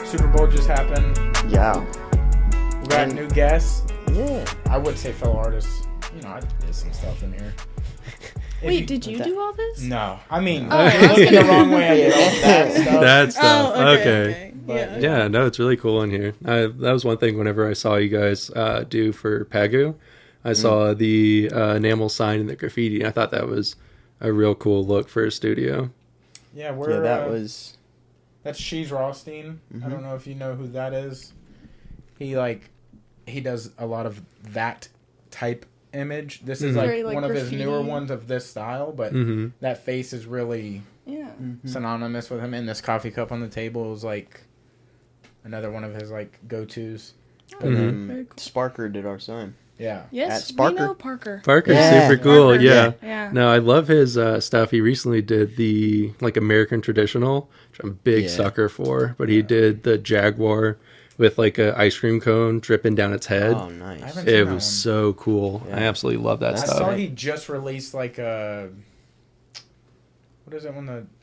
Super Bowl just happened. Yeah. We got new guests. Yeah. I would say fellow artists. You know, I did some stuff in here. Wait, did you do all this? No. I mean, Oh. looking the wrong way, I did all that stuff. That stuff. Oh, okay. But, Yeah, no, it's really cool in here. That was one thing whenever I saw you guys do for Pagu. I saw the enamel sign and the graffiti. I thought that was a real cool look for a studio. Yeah, we're... was... That's Cheese Rawsteen. I don't know if you know who that is. He does a lot of that type image. This is Very, one of his graffiti. newer ones of this style, but that face is really synonymous with him. And this coffee cup on the table is like another one of his like go-tos. And then Very cool. Sparker did our sign. Yeah. Yes, At we Sparker. know Parker. Parker's Yeah. super cool. Parker. Yeah. Yeah. No, I love his stuff. He recently did the American traditional, which I'm a big sucker for. But he did the Jaguar with like a ice cream cone dripping down its head. Oh, nice. I haven't It seen was that so cool. Yeah. I absolutely love that I stuff. saw he just released like a... What is it?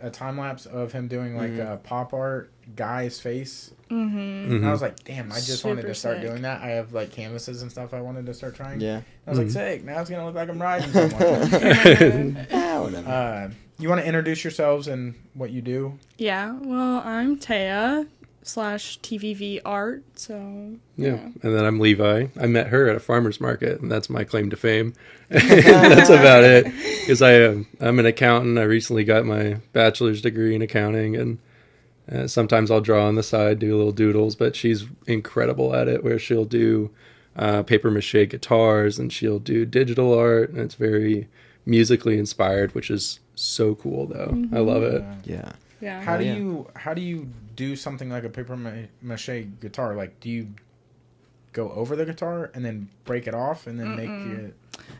A time lapse of him doing like a pop art guy's face. And I was like, damn, I just wanted Super to start sick. doing that. I have like canvases and stuff I wanted to start trying. Yeah. I was like, sick. Now it's gonna look like I'm riding someone. Ah, whatever. You want to introduce yourselves and what you do? Yeah, well, I'm Taya / TVV art, so... Yeah, and then I'm Levi. I met her at a farmer's market, and that's my claim to fame. That's about it. Because I'm an accountant. I recently got my bachelor's degree in accounting, and sometimes I'll draw on the side, do little doodles. But she's incredible at it, where she'll do paper mache guitars, and she'll do digital art, and it's very musically inspired, which is so cool. Though I love it. Yeah. Yeah. How do you do something like a paper mache guitar? Like, do you go over the guitar and then break it off and then make it?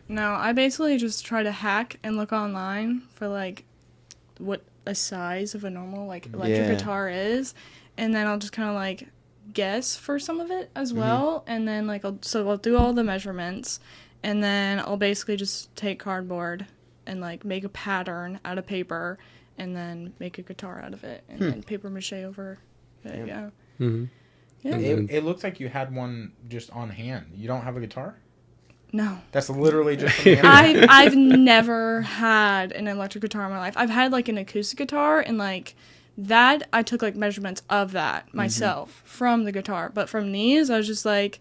No, I basically just try to hack and look online for like what a size of a normal like electric guitar is, and then I'll just kind of like guess for some of it as well, and then like I'll do all the measurements, and then I'll basically just take cardboard and like make a pattern out of paper, and then make a guitar out of it, and then paper mache over it. Yeah. Mm-hmm. Yeah. It looks like you had one just on hand. You don't have a guitar? No. That's literally just from the internet. I've never had an electric guitar in my life. I've had like an acoustic guitar, and like that I took like measurements of that myself from the guitar. But from these, I was just like,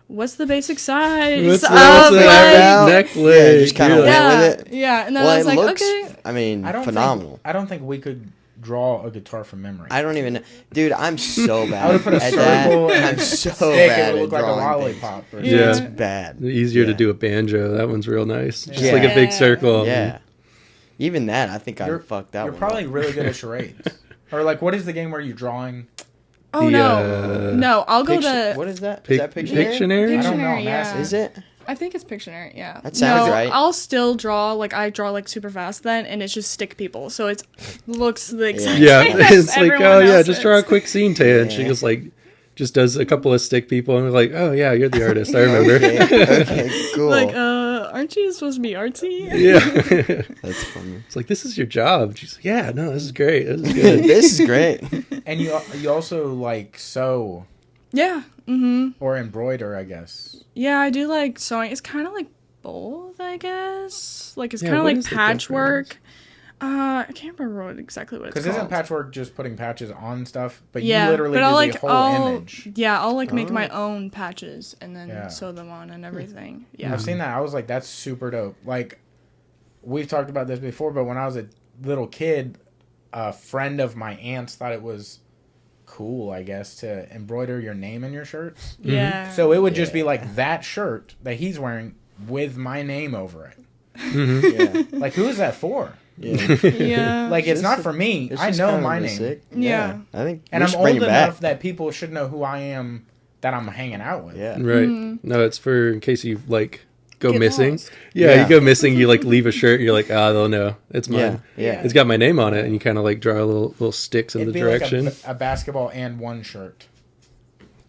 what's the basic size What's of the like average neck Yeah, length? just kind of went with it. Yeah, and then Well, I was it like, looks, okay. I mean, I phenomenal. don't think we could draw a guitar from memory. I don't even... Dude, I'm so bad I would have put a at circle that. and I'm a so stick. bad It would at look like a drawing lollipop. Or things. Yeah. It's bad. Easier to Yeah. do a banjo. That one's real nice. Just Yeah. like a big circle. Yeah. Even that, I think I'd fuck that You're one probably up. really good at charades. Or like, what is the game where you're drawing? Oh no, I'll go to. What is that? Is that Pictionary? Pictionary? I don't know. Pictionary, I'm yeah. asking. Is it? I think it's Pictionary, yeah. That sounds right. I'll still draw, like, I draw, like, super fast then, and it's just stick people, so it looks the exact Yeah, same as it's like, everyone oh yeah, else's. just draw a quick scene, Taya. And she Yeah. just like, just does a couple of stick people, and we're like, oh yeah, you're the artist. I remember. Okay, cool. Like, aren't you supposed to be artsy? Yeah. That's funny. It's like, this is your job. She's like, yeah, no, this is great. This is good. This is great. And you also like sew Yeah, or embroider, I guess. Yeah, I do, like, sewing. It's kind of like both, I guess. Like, it's Yeah, kind of what like is the patchwork. I can't remember exactly what it's Because called. isn't patchwork just putting patches on stuff? But Yeah, you literally but do I'll, the like, whole image. Yeah, I'll, like, make my own patches and then Yeah. sew them on and everything. Yeah. I've seen that. I was like, that's super dope. Like, we've talked about this before, but when I was a little kid, a friend of my aunt's thought it was cool, I guess, to embroider your name in your shirts. Yeah. So it would just be like that shirt that he's wearing with my name over it. Yeah. Like, who is that for? Yeah. Yeah. Like, it's Just not a- for me. It's I just know kind of my a name. sick- Yeah. I think And we I'm should old bring it enough back. that people should know who I am that I'm hanging out with. Yeah. Right. Mm-hmm. No, it's for in case you like go Get missing. lost. Yeah, Yeah. you go missing. You like leave a shirt. And you're like, they'll know it's mine. Yeah. Yeah. It's got my name on it, and you kind of like draw little sticks in It'd the be direction. like a basketball and one shirt.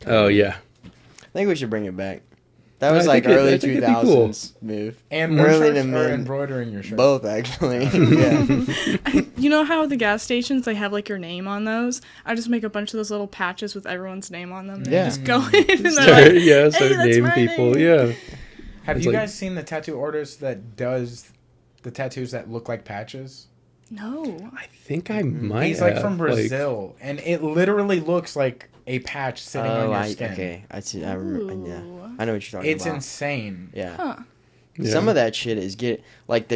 Oh yeah. I think we should bring it back. That was I like think early I think it'd be 2000s move. And Early shirts to or mid. embroidering your shirt? Both, actually. Yeah. You know how at the gas stations they have like your name on those? I just make a bunch of those little patches with everyone's name on them. And Yeah. just go in and they're Start, like, yeah, hey, start that's name my people. name. Yeah. Have It's you like- guys seen the tattoo artist that does the tattoos that look like patches? No. I think I might. He's like have, from Brazil, and it literally looks like a patch sitting on your skin. Okay. I see. I remember. Yeah. Ooh. I know what you're talking It's about. insane. Yeah. Huh. Yeah. Some of that shit is like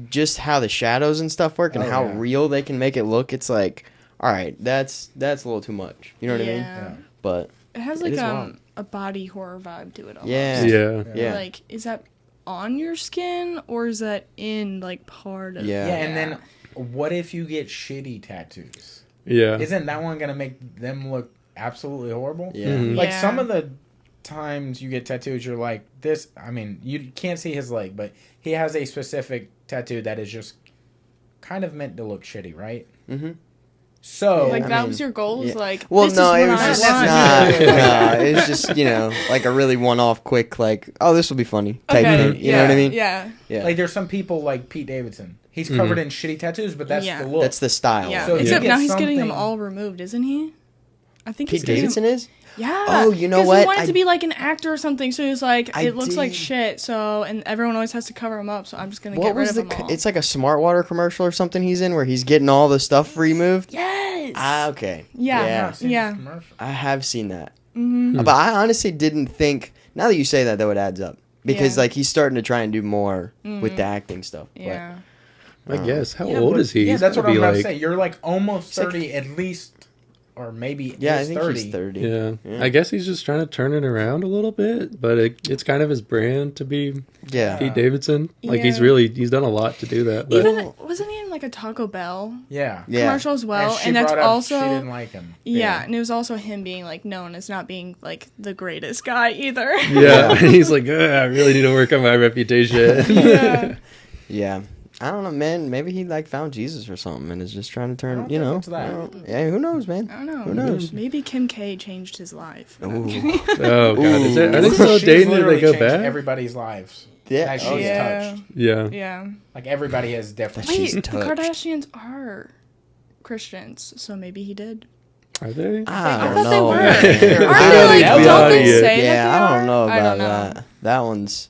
just how the shadows and stuff work and Oh, how yeah. real they can make it look. It's like, all right, that's a little too much. You know what I mean? Yeah. But It has It like is wild. a body horror vibe to it almost. Yeah. Yeah. yeah, Like, is that on your skin or is that in like part of Yeah. Yeah, and then what if you get shitty tattoos? Yeah. Isn't that one gonna make them look absolutely horrible? yeah, Mhm. Like Yeah. some of the times you get tattoos, you're like, this. I mean, you can't see his leg, but he has a specific tattoo that is just kind of meant to look shitty, right? Mhm. So Like I that mean, was your goal? yeah. Like, Well, this no, is it what was I just want. nah, it was just like a really one-off, quick, like, oh, this will be funny type Okay, thing. You know what I mean? Yeah. Yeah. like there's some people like Pete Davidson. He's covered in shitty tattoos, but that's Yeah. the look. That's the style. Yeah. So if you Except get now he's getting them something- all removed, isn't he? I think he's Pete getting Davidson them. is. Yeah. Oh, you know 'Cause what? he wanted I- to be like an actor or something, so he was like, I it looks like did- shit, so, and everyone always has to cover him up, so I'm just gonna What get rid was of the? them all. It's like a Smart Water commercial or something he's in where he's getting all the stuff removed. Yes! Ah, okay. Yeah. I've Yeah. not seen Yeah. this commercial. I have seen that. Mm-hmm. But I honestly didn't think. Now that you say that, though, it adds up because Yeah. like he's starting to try and do more with the acting stuff. Yeah. I guess. How Yeah, old but- is he? Yeah, He's that's what gotta I'm be about like, to say. You're like almost like- 30 at least, or maybe Yeah, I he's think 30. he's 30. Yeah. Yeah. I guess he's just trying to turn it around a little bit, but it's kind of his brand to be Yeah. Pete Davidson. Like he's Yeah. he's done a lot to do that. But Even, wasn't he in like a Taco Bell Yeah. Yeah. commercial as well? she And that's brought up also, she didn't like him. yeah, and it was also him being like known as not being like the greatest guy either. yeah, he's like, I really need to work on my reputation. Yeah. Yeah. I don't know, man. Maybe he like found Jesus or something and is just trying to turn. don't You think know. it's that. I don't- Yeah. Who knows, man? I don't know. Who knows? Maybe Kim K changed his life. Ooh. Oh god, is it? Are they Ooh. still She's dating? Or literally they go changed back? everybody's lives. Yeah. That she's Oh, yeah. touched. Yeah. Yeah. Like everybody has different. That Wait, she's the touched. Kardashians are Christians, so maybe he did. Are they? I I don't thought they know. were. man. Aren't they like? Yeah. Don't they Yeah. say that Yeah, they I are? don't know I about don't know. that. That one's.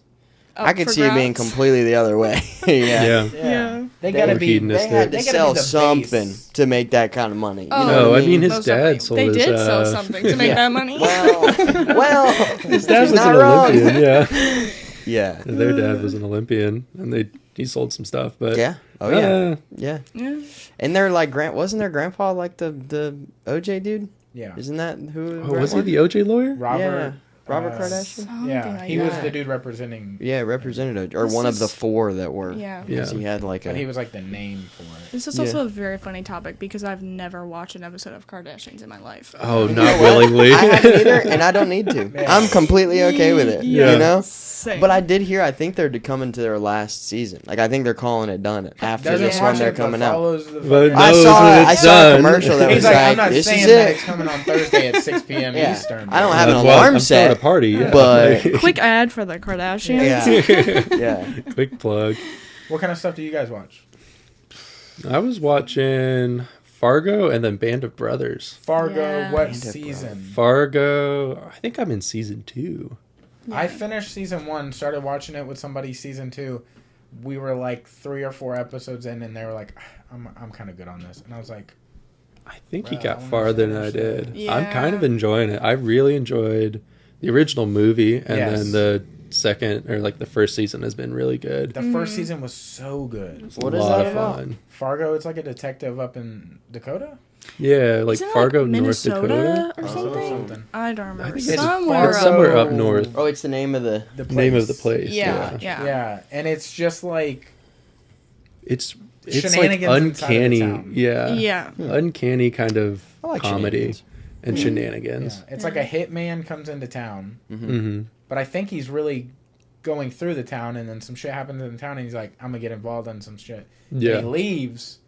Up I could for see it being grabs? completely the other way. Yeah. Yeah. Yeah. They They gotta were be. hedonistic. They had to They gotta sell be the something base. to make that kind of money. You Oh, know Oh, what I mean, his Most dad definitely. sold They his. did sell something to make Yeah. that money. well, His dad she's was not an wrong. Olympian. Yeah. Yeah. Their dad was an Olympian, and he sold some stuff. But Yeah. Oh yeah. Yeah. Yeah. And they're like wasn't their grandpa like the OJ dude? Yeah. Isn't that who? Oh, was he the OJ lawyer? Robert. Robert uh, Kardashian? Something Yeah, like he was that. the dude representing. Yeah, representative or This one of the is- 4 that were. Yeah. Yeah. 'Cause he had like But he a. was like the name for it. This is Yeah. also a very funny topic because I've never watched an episode of Kardashians in my life. Oh, You know not what? willingly. I haven't either, and I don't need to. Yeah. I'm completely okay with it. Yeah. You know. Same. But I did hear. I think they're coming to their last season. Like I think they're calling it done after Doesn't this watch one. They're it, but coming out. follows the But fucking- I knows saw. when I it's saw a done. commercial that He's was like, like, I'm not "This saying is that it." it's coming on Thursday at 6 p.m. Yeah. Eastern. I don't have an Well, alarm I'm set, throwing a party, yeah. but- Like, Quick ad for the Kardashians. Yeah. Yeah. quick plug. What kind of stuff do you guys watch? I was watching Fargo and then Band of Brothers. Fargo, Yeah. what Band of season? Fargo, I think I'm in season 2. I finished season 1, started watching it with somebody season 2. We were like 3 or 4 episodes in, and they were like, I'm kind of good on this. And I was like, I think he Bro, I got wanna farther than I finish it. did. I'm kind Yeah. of enjoying it. I really enjoyed the original movie, and Yes. then the second or like the first season has been really good. the first season was so good. It's What a is lot that of about? fun. Fargo, it's like a detective up in Dakota? Yeah, like Isn't it, Fargo, like, North Minnesota Dakota. or Oh, something? something. I don't remember. think it's Somewhere, Fargo. somewhere up north. Oh, it's the name of the. The Name of the place. place. Yeah, yeah. Yeah, and it's just like It's like Shenanigans inside of the uncanny. town. Yeah. Yeah. Uncanny kind of I like comedy shenanigans. and yeah, shenanigans. it's like a hitman comes into town, Mm-hmm. but I think he's really going through the town, and then some shit happens in the town, and he's like, I'm gonna get involved in some shit. Yeah. And he leaves,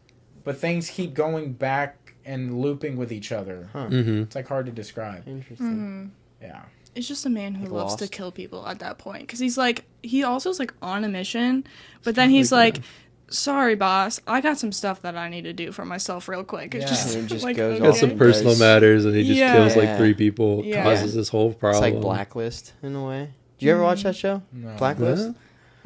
but things keep going back and looping with each other. Huh. Mm-hmm. It's like hard to describe. Interesting. Yeah. it's just a man who Like loves to Lost? kill people at that point. Because he's like, he also is like on a mission, but then he's like, sorry, boss, I got some stuff that I need to do for myself real quick. It's Yeah. just, And it just like, goes okay. Got some personal Does- matters, and he just Yeah. kills like Yeah. 3 people, Yeah. causes this whole It's problem. like Blacklist in a way. Did you ever watch that show? No. Blacklist? Huh?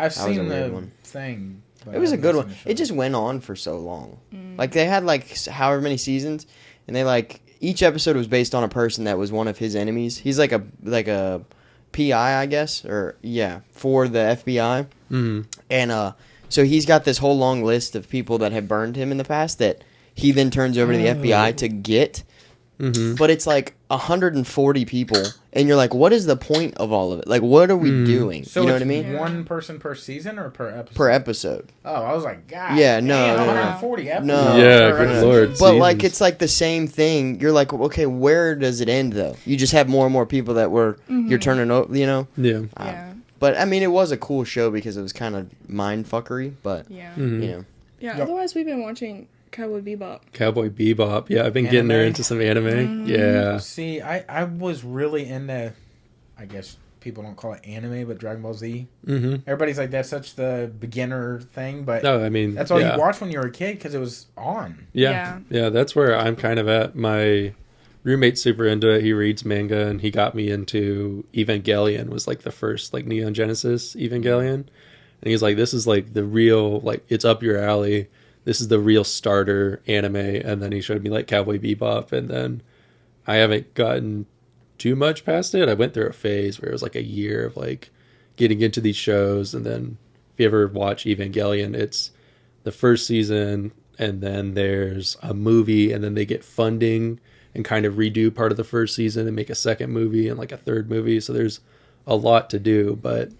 I've That was a seen weird the one. thing. but It was I a good haven't one. seen the It show. just went on for so long. Like they had like however many seasons, and they like each episode was based on a person that was one of his enemies. He's like a PI, I guess, or yeah, for the FBI. Mm-hmm. And so he's got this whole long list of people that have burned him in the past that he then turns over to the FBI to get. Mm-hmm. But it's like 140 people, and you're like, what is the point of all of it? Like, what are we doing? So you know it's what I mean? one person per season or per episode? Per episode. Oh, I was like, God. Yeah, no, damn, no, no. 140 episodes. No. Yeah, per good episode. lord. But like Seasons. it's like the same thing. You're like, okay, where does it end though? You just have more and more people that you're turning over, you know. Yeah. Yeah. But I mean, it was a cool show because it was kind of mind fuckery. But Yeah. Mhm. you know, Yeah. Yep. Otherwise, we've been watching Cowboy Bebop. Cowboy Bebop. Yeah, I've been getting her Anime? into some anime. Yeah. See, I was really into, I guess people don't call it anime, but Dragon Ball Z. Mm-hmm. Everybody's like, that's such the beginner thing, but No, I mean, that's all yeah. you watched when you were a kid because it was on. Yeah. Yeah, that's where I'm kind of at. My roommate's super into it. He reads manga, and he got me into Evangelion, was like the first like Neon Genesis Evangelion. And he's like, this is like the real, like, it's up your alley. This is the real starter anime. And then he showed me like Cowboy Bebop, and then I haven't gotten too much past it. I went through a phase where it was like a year of like getting into these shows. And then if you ever watch Evangelion, it's the first season, and then there's a movie, and then they get funding and kind of redo part of the first season and make a second movie and like a third movie. So there's a lot to do, but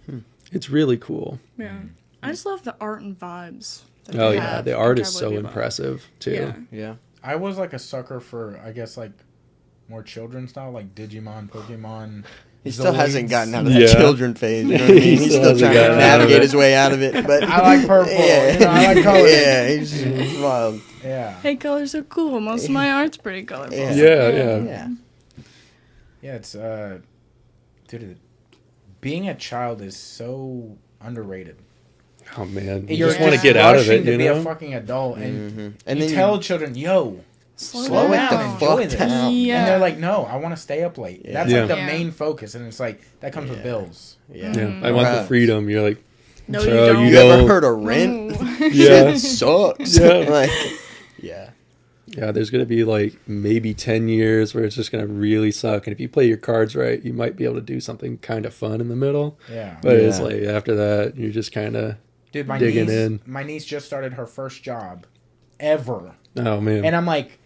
it's really cool. Yeah. I just love the art and vibes. that Oh they yeah, have the in art is Cowboy so Bebop. impressive too. Yeah. yeah. I was like a sucker for, I guess, like more children style, like Digimon, Pokemon. He still hasn't Zoids. gotten out of that Yeah. children phase. You know what I mean? He He's still still hasn't trying to gotten out of navigate it. his way out of it. But I like purple. Yeah, You know, I like colors. yeah, he's wild. Yeah. Hey, colors are cool. Most of my art's pretty colorful. Yeah. Yeah. Yeah, it's dude, being a child is so underrated. Oh man, you You're just want to get out of rushing it, to you be a know? fucking adult, and And you then tell children, "Yo, slow it the down, enjoy fuck this." down. Yeah. And they're like, "No, I want to stay up late." Yeah. That's Yeah. like the Yeah. main focus, and it's like that comes with Yeah. bills. Yeah. Yeah, I want the Right. freedom. You're like, No, so you don't. You don't. ever heard of rent? Yeah. Shit sucks. Yeah. Like, yeah. Yeah, there's gonna be like maybe 10 years where it's just gonna really suck, and if you play your cards right, you might be able to do something kind of fun in the middle. Yeah, But it's Yeah. like after that, you're just kind of, dude, digging my in. niece just started her first job ever, oh man, and I'm like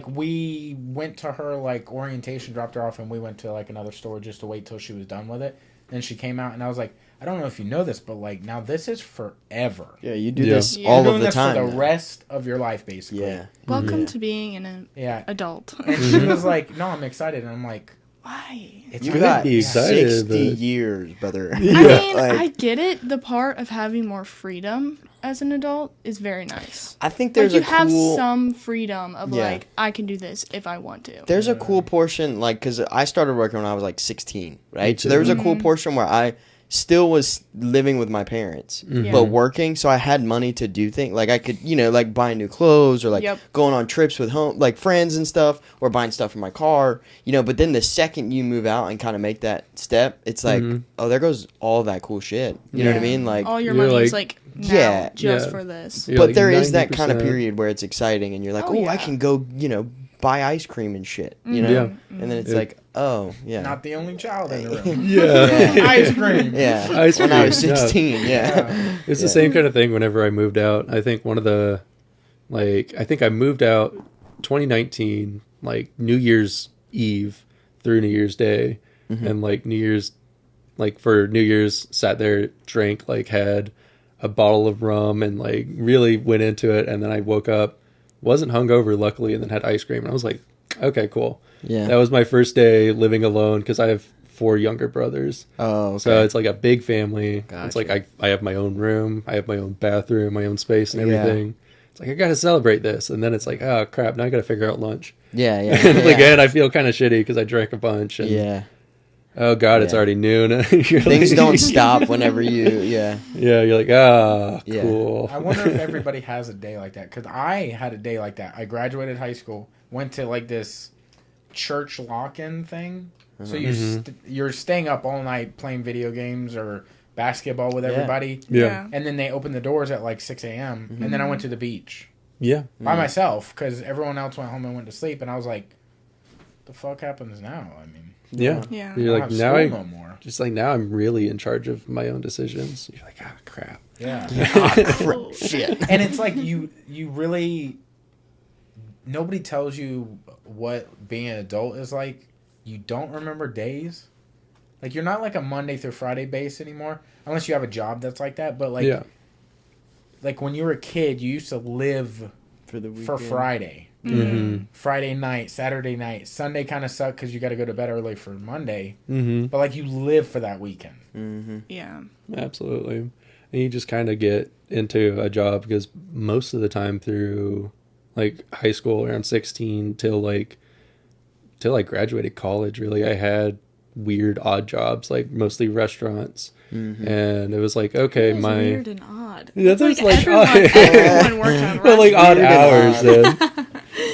we went to her like orientation, dropped her off, and we went to like another store just to wait till she was done with it. Then she came out, and I was like, I don't know if you know this, but like now this is forever. Yeah, you do Yeah. this Yeah. all You're doing of the this time. for the now. rest of your life, basically. Yeah. Welcome to being an Yeah. adult. And she was like, "No, I'm excited," and I'm like, Why? "It's You could got be excited, 60 but- years, brother. I mean, Like- I get it. The part of having more freedom as an adult is very nice. I think Like there's you a have cool... some freedom of Yeah. like I can do this if I want to. There's a cool portion, like, because I started working when I was like 16, right? So too. there was a cool portion where I still was living with my parents, Yeah. but working, so I had money to do things. Like, I could, you know, like, buy new clothes or, like, Yep. going on trips with like, friends and stuff, or buying stuff for my car, you know, but then the second you move out and kind of make that step, it's like, oh, there goes all that cool shit. You know what I Yeah. mean? Like, All your You're money is like- like now Yeah. just Yeah. for this. You're but like there is that kind of 90%. period where it's exciting and you're like, Oh, oh, I yeah. can go, you know, buy ice cream and shit, you know? Yeah. And then it's Yeah. like, oh, yeah. not the only child in the room." yeah. Yeah. Ice cream. Yeah. Ice When I was cream, yeah. 16, yeah. Yeah. It's the Yeah. same kind of thing whenever I moved out. I think one of the, like, I think I moved out 2019, like, New Year's Eve through New Year's Day. And, like, New Year's, like, for New Year's, sat there, drank, like, had a bottle of rum and, like, really went into it. And then I woke up, wasn't hungover, luckily, and then had ice cream. And I was like, okay, cool. Yeah. That was my first day living alone because I have 4 younger brothers. Oh, okay. So it's like a big family. It's Gotcha. like I have my own room, I have my own bathroom, my own space and Yeah. everything. It's like I gotta celebrate this, and then it's like, oh crap, now I gotta figure out lunch. yeah, yeah. And yeah. again, I feel kind of shitty because I drank a bunch. And Yeah. oh god, it's Yeah. already noon. You're Things like- don't stop whenever yeah. Yeah, you're like, ah, Yeah. cool. I wonder if everybody has a day like that. Because I had a day like that. I graduated high school, went to like this church lock-in thing. So you're staying up all night playing video games or basketball with Yeah. everybody. Yeah. And then they opened the doors at like 6 a.m. And then I went to the beach Yeah. by myself because everyone else went home and went to sleep. And I was like, the fuck happens now? I mean, Yeah. Yeah. I You're don't like, have now school I, no more. just like, now I'm really in charge of my own decisions. You're like, ah, crap. Yeah. Shit. And it's like you really, nobody tells you what being an adult is like. You don't remember days. Like, you're not like a Monday through Friday base anymore, unless you have a job that's like that. But like, Yeah. like when you were a kid, you used to live For the weekend. for Friday, Mm-hmm. Friday night, Saturday night. Sunday kind of sucked because you got to go to bed early for Monday. Mm-hmm. But like, you live for that weekend. Mm-hmm. Yeah. Absolutely. And you just kind of get into a job because most of the time through like high school around 16 till I graduated college, really, I had weird odd jobs, like mostly restaurants. Mm-hmm. And it was like, okay, It is my weird and odd. Yeah, It's that's like like everyone worked on well, like odd Weird hours. and Then.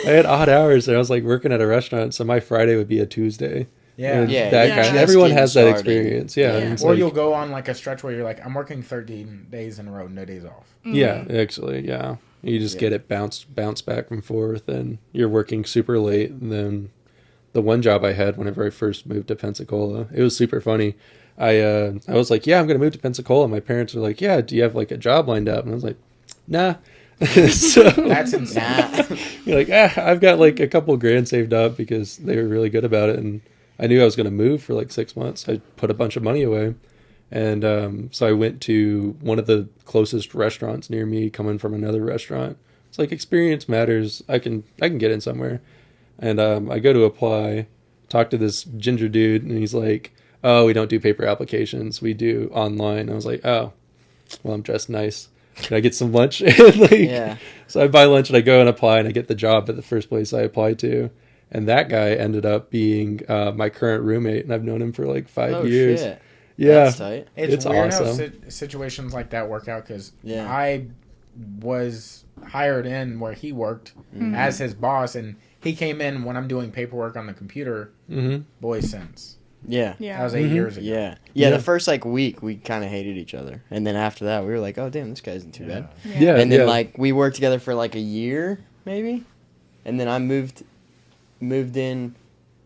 I had odd hours, and I was like working at a restaurant, so my Friday would be a Tuesday. Yeah. And Yeah, that yeah. kind. Just Everyone getting has that started. experience. Yeah, Yeah. and it's Or like- you'll go on like a stretch where you're like, I'm working 13 days in a row, no days off. Yeah, actually, yeah. You just get it bounce back and forth, and you're working super late. And then the one job I had whenever I first moved to Pensacola, it was super funny. I was like, yeah, I'm gonna move to Pensacola. My parents were like, yeah, do you have like a job lined up? And I was like, nah. So That's insane. Nah. you're like, I've got like a couple grand saved up because they were really good about it, and I knew I was gonna move for like 6 months. I put a bunch of money away. And so I went to one of the closest restaurants near me, coming from another restaurant. It's like experience matters. I can get in somewhere. And I go to apply, talk to this ginger dude, and he's like, "Oh, we don't do paper applications. We do online." I was like, "Oh, well, I'm dressed nice. Can I get some lunch?" And like, Yeah. so I buy lunch and I go and apply and I get the job at the first place I applied to. And that guy ended up being my current roommate, and I've known him for like 5 Oh, years. shit. Yeah. That's tight. It's It's weird how awesome. situations like that work out because Yeah. I was hired in where he worked as his boss, and he came in when I'm doing paperwork on the computer. Mm-hmm. Boy, since Yeah. that Yeah. was 8 years ago. Yeah. Yeah. The first like week we kind of hated each other, and then after that we were like, oh damn, this guy isn't too bad. Yeah. And then yeah. like we worked together for like a year maybe, and then I moved in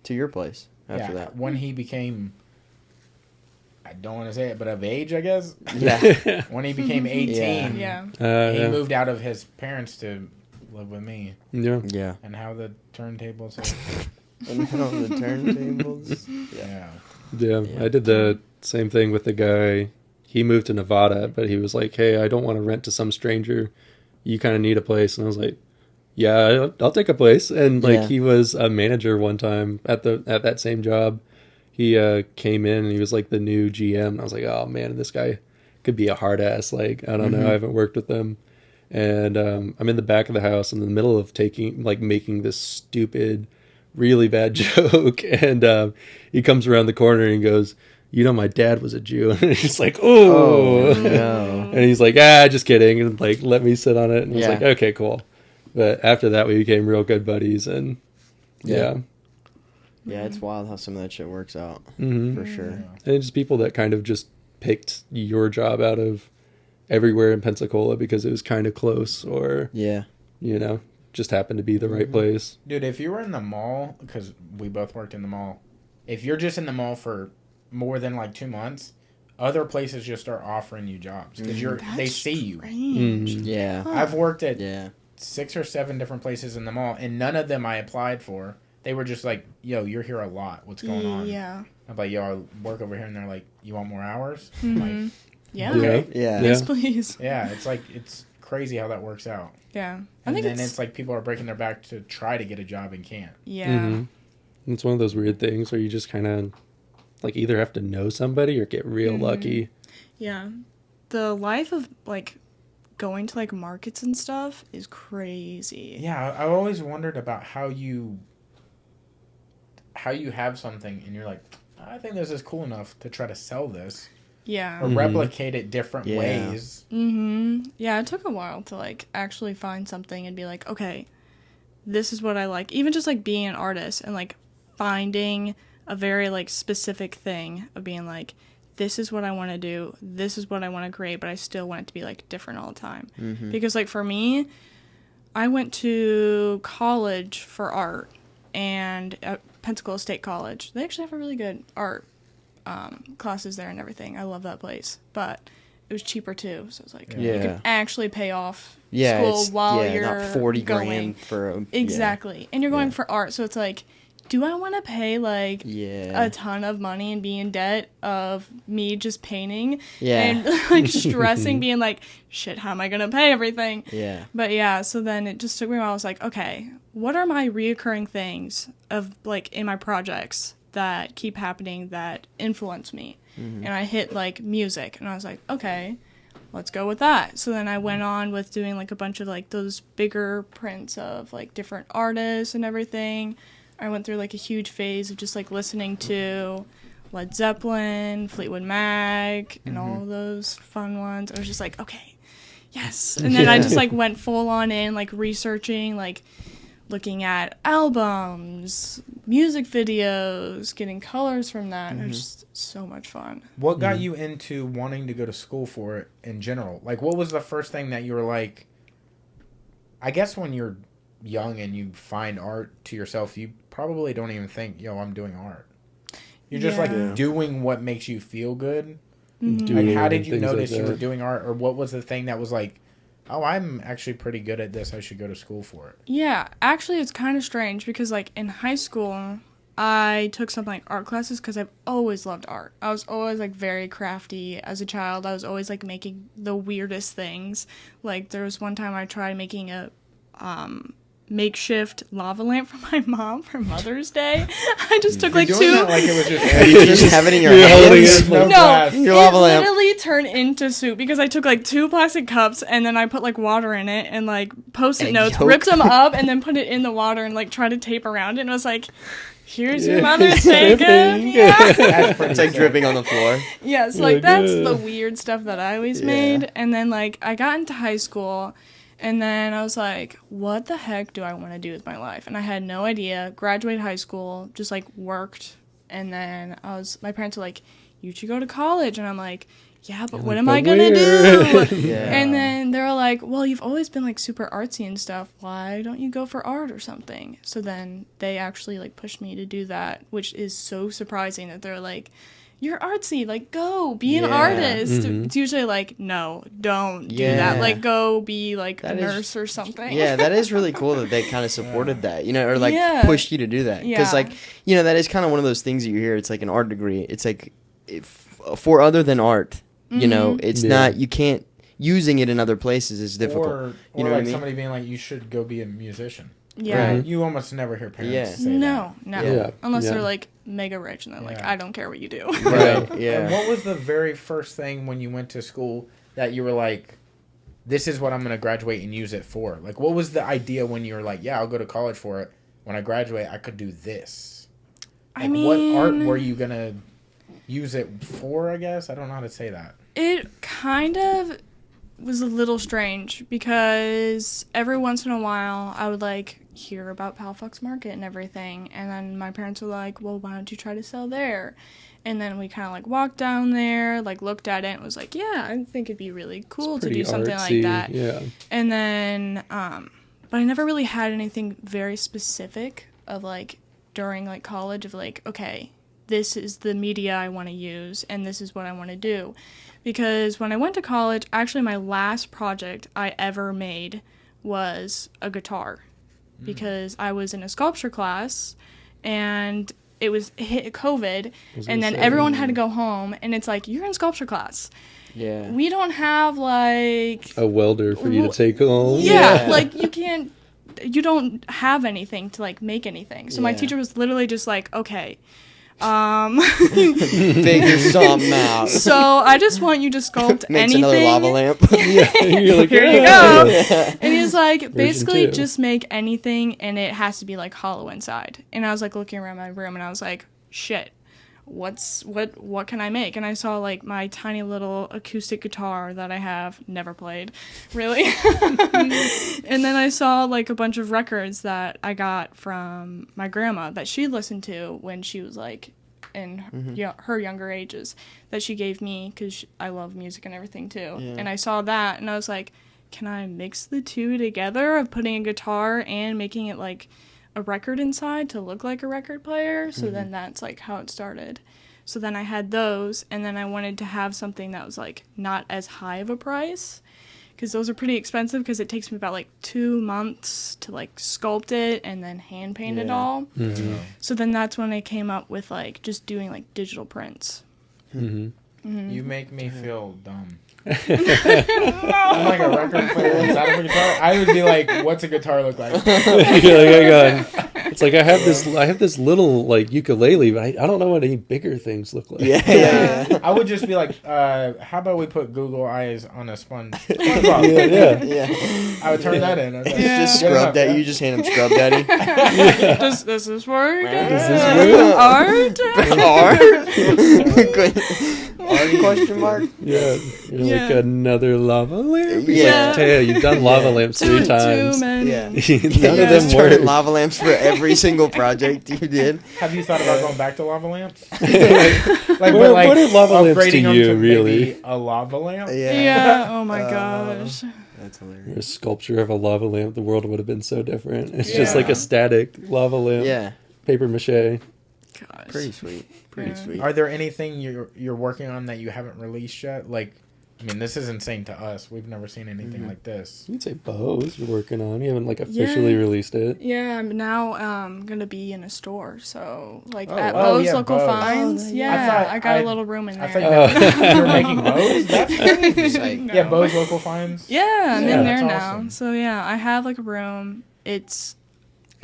to your place after that. When he became, I don't want to say it, but of age, I guess. Yeah. When he became 18, Yeah. he yeah. moved out of his parents to live with me. Yeah. Yeah. And how the turntables are. And on the turntables. Yeah. Yeah, Yeah. I did the same thing with the guy. He moved to Nevada, but he was like, "Hey, I don't want to rent to some stranger. You kind of need a place." And I was like, "Yeah, I'll take a place." And like Yeah. he was a manager one time at that same job. He came in and he was like the new GM. And I was like, "Oh man, this guy could be a hard ass." Like, I don't know, I haven't worked with them. And I'm in the back of the house in the middle of making this stupid, really bad joke, and he comes around the corner and he goes, "You know, my dad was a Jew." And he's like, "Oh, no. and he's like, just kidding," and like let me sit on it, and I was like, "Okay, cool." But after that, we became real good buddies, and yeah, Yeah, it's wild how some of that shit works out. hmm For sure. and it's people that kind of just picked your job out of everywhere in Pensacola because it was kind of close, or Yeah. just happened to be the right place. Dude, if you were in the mall, because we both worked in the mall, if you're just in the mall for more than like 2 months, other places just start offering you jobs because they see you. Strange. Yeah. I've worked at Yeah. 6 or 7 different places in the mall, and none of them I applied for. They were just like, "Yo, you're here a lot. What's going on?" Yeah. I'm like, "Yo, I work over here," and they're like, "You want more hours?" I'm like, Yeah. Okay. Yeah. Yes, please. "Yeah." It's like it's crazy how that works out. Yeah. I And think then it's, it's like people are breaking their back to try to get a job and can't. yeah. Mhm. It's one of those weird things where you just kind of like either have to know somebody or get real lucky. Yeah. The life of like going to like markets and stuff is crazy. Yeah, I always wondered about how you have something and you're like, I think this is cool enough to try to sell this Yeah. or replicate it different ways. Yeah, it took a while to like actually find something and be like, okay, this is what I like. Even just like being an artist and like finding a very like specific thing of being like, this is what I want to do, this is what I want to create, but I still want it to be like different all the time. Because like for me, I went to college for art, and at Pensacola State College, they actually have a really good art classes there and everything. I love that place, but it was cheaper too, so it's like you can actually pay off school while you're not 40 going. grand for a, Exactly. And you're going for art, so it's like, do I want to pay like a ton of money and be in debt of me just painting and like stressing, being like, shit, how am I gonna pay everything? But yeah, so then it just took me a while. I was like, okay, what are my reoccurring things of like in my projects that keep happening that influence me? And I hit like music, and I was like, okay, let's go with that. So then I went on with doing like a bunch of like those bigger prints of like different artists and everything. I went through like a huge phase of just like listening to Led Zeppelin, Fleetwood Mac, and all of those fun ones. I was just like, okay, yes. And then I just like went full on in, like researching, like looking at albums, music videos, getting colors from that. It was just so much fun. What got you into wanting to go to school for it in general? Like, what was the first thing that you were like, I guess when you're young and you find art to yourself, you probably don't even think, yo, I'm doing art. You're just like doing what makes you feel good. Like, how did you notice you were doing art, or what was the thing that was like, oh, I'm actually pretty good at this, I should go to school for it? Yeah, actually it's kind of strange because like in high school I took something like art classes because I've always loved art. I was always like very crafty as a child. I was always like making the weirdest things. Like there was one time I tried making a makeshift lava lamp for my mom for Mother's Day. I just took like two. Like it was you just have it in your hands. No, your lava lamp literally turned into soup because I took like 2 plastic cups and then I put like water in it and like Post-it notes, ripped them up and then put it in the water and like tried to tape around it, and it was like, here's your Mother's Day gift. It's like dripping on the floor. Yeah, so like that's the weird stuff that I always made. And then like I got into high school. And then I was like, what the heck do I want to do with my life? And I had no idea. Graduated high school, just like worked. And then my parents were like, you should go to college. And I'm like, yeah, but what am I going to do? And then they were like, well, you've always been like super artsy and stuff. Why don't you go for art or something? So then they actually like pushed me to do that, which is so surprising that they're like, you're artsy, like, go, be an artist. It's usually like, no, don't do that. Like, go be, like, a nurse or something. Yeah, that is really cool that they kind of supported that, you know, or, like, pushed you to do that. Because, like, you know, that is kind of one of those things that you hear. It's like an art degree. It's like, for other than art, you know, it's not, you can't, using it in other places is difficult. Or you know like what I mean? Somebody being like, you should go be a musician. Yeah. Right? You almost never hear parents say that. No. Unless they're like mega rich and they're like, I don't care what you do. Right. And what was the very first thing when you went to school that you were like, this is what I'm going to graduate and use it for? Like, what was the idea when you were like, yeah, I'll go to college for it. When I graduate, I could do this. Like, what art were you going to use it for, I guess? I don't know how to say that. It kind of was a little strange because every once in a while I would like hear about Palafox Market and everything, and then my parents were like, well, why don't you try to sell there? And then we kind of like walked down there, like looked at it and was like, yeah, I think it'd be really cool to do something like that. And then but I never really had anything very specific of like during like college of like, okay, this is the media I want to use and this is what I want to do. Because when I went to college, actually my last project I ever made was a guitar. Because I was in a sculpture class and it hit COVID and then everyone had to go home, and it's like, you're in sculpture class. Yeah. We don't have like a welder for you to take home. Yeah, like you don't have anything to like make anything. So my teacher was literally just like, okay, figure something out. So I just want you to sculpt Makes anything. another lava lamp. You're like, here you go. And he's like, basically just make anything and it has to be like hollow inside. And I was like looking around my room and I was like, shit, what can I make? And I saw like my tiny little acoustic guitar that I have never played, really. And then I saw like a bunch of records that I got from my grandma that she listened to when she was like in her younger ages, that she gave me because I love music and everything too. Yeah. And I saw that and I was like, can I mix the two together of putting a guitar and making it like a record inside to look like a record player? So then that's like how it started. So then I had those, and then I wanted to have something that was like not as high of a price, because those are pretty expensive, because it takes me about like 2 months to like sculpt it and then hand paint it all. So then that's when I came up with like just doing like digital prints. You make me feel dumb. I'm like a record player inside of a guitar. I would be like, what's a guitar look like? It's like I have this little like ukulele, but I don't know what any bigger things look like. Yeah. I would just be like, how about we put Google eyes on a SpongeBob? Yeah. I would turn that in. Okay. Just scrub daddy. You just hand him scrub daddy. Does this work? Does this Art? Art question mark? Yeah. You're like another lava lamp. Yeah. Taya, you've done lava lamps 3 times. Too many. Yeah. None of them Started work. lava lamps for every single project you did. Have you thought about going back to lava lamps? What are lava lamps to upgrading them you, to really? maybe a lava lamp? Yeah. Oh my gosh. That's hilarious. You're a sculpture of a lava lamp, the world would have been so different. It's just Yeah. like a static lava lamp. Yeah. Paper mache. Gosh. Pretty sweet. Pretty sweet. Are there anything you're working on that you haven't released yet? Like, I mean, this is insane to us. We've never seen anything like this. You'd say bows you're working on. You haven't like officially released it. Yeah, I'm now gonna be in a store. So like at oh, Bo's yeah, Local Bo's. Finds. Oh, Yeah, I I thought got I- a little room in I there. thought you were making bows? That's crazy. Like, Yeah, Bo's Local Finds. Yeah, I'm Yeah, in there that's now. awesome. So yeah, I have like a room. It's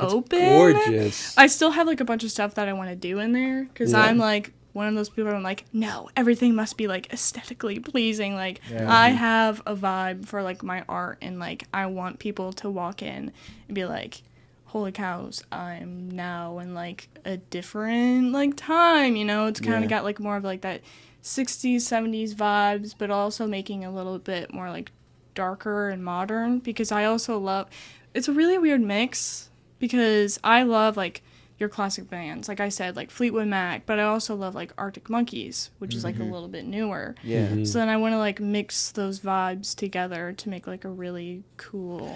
open. Gorgeous. I still have like a bunch of stuff that I want to do in there, because Yeah. I'm like one of those people. I'm like, no, everything must be like aesthetically pleasing. Like Yeah. I have a vibe for like my art, and like I want people to walk in and be like, holy cows, I'm now in like a different like time, you know? It's kind of got like more of like that 60s, 70s vibes, but also making a little bit more like darker and modern, because I also love, it's a really weird mix, because I love like your classic bands, like I said, like Fleetwood Mac, but I also love like Arctic Monkeys, which is like a little bit newer. yeah. So then I want to like mix those vibes together to make like a really cool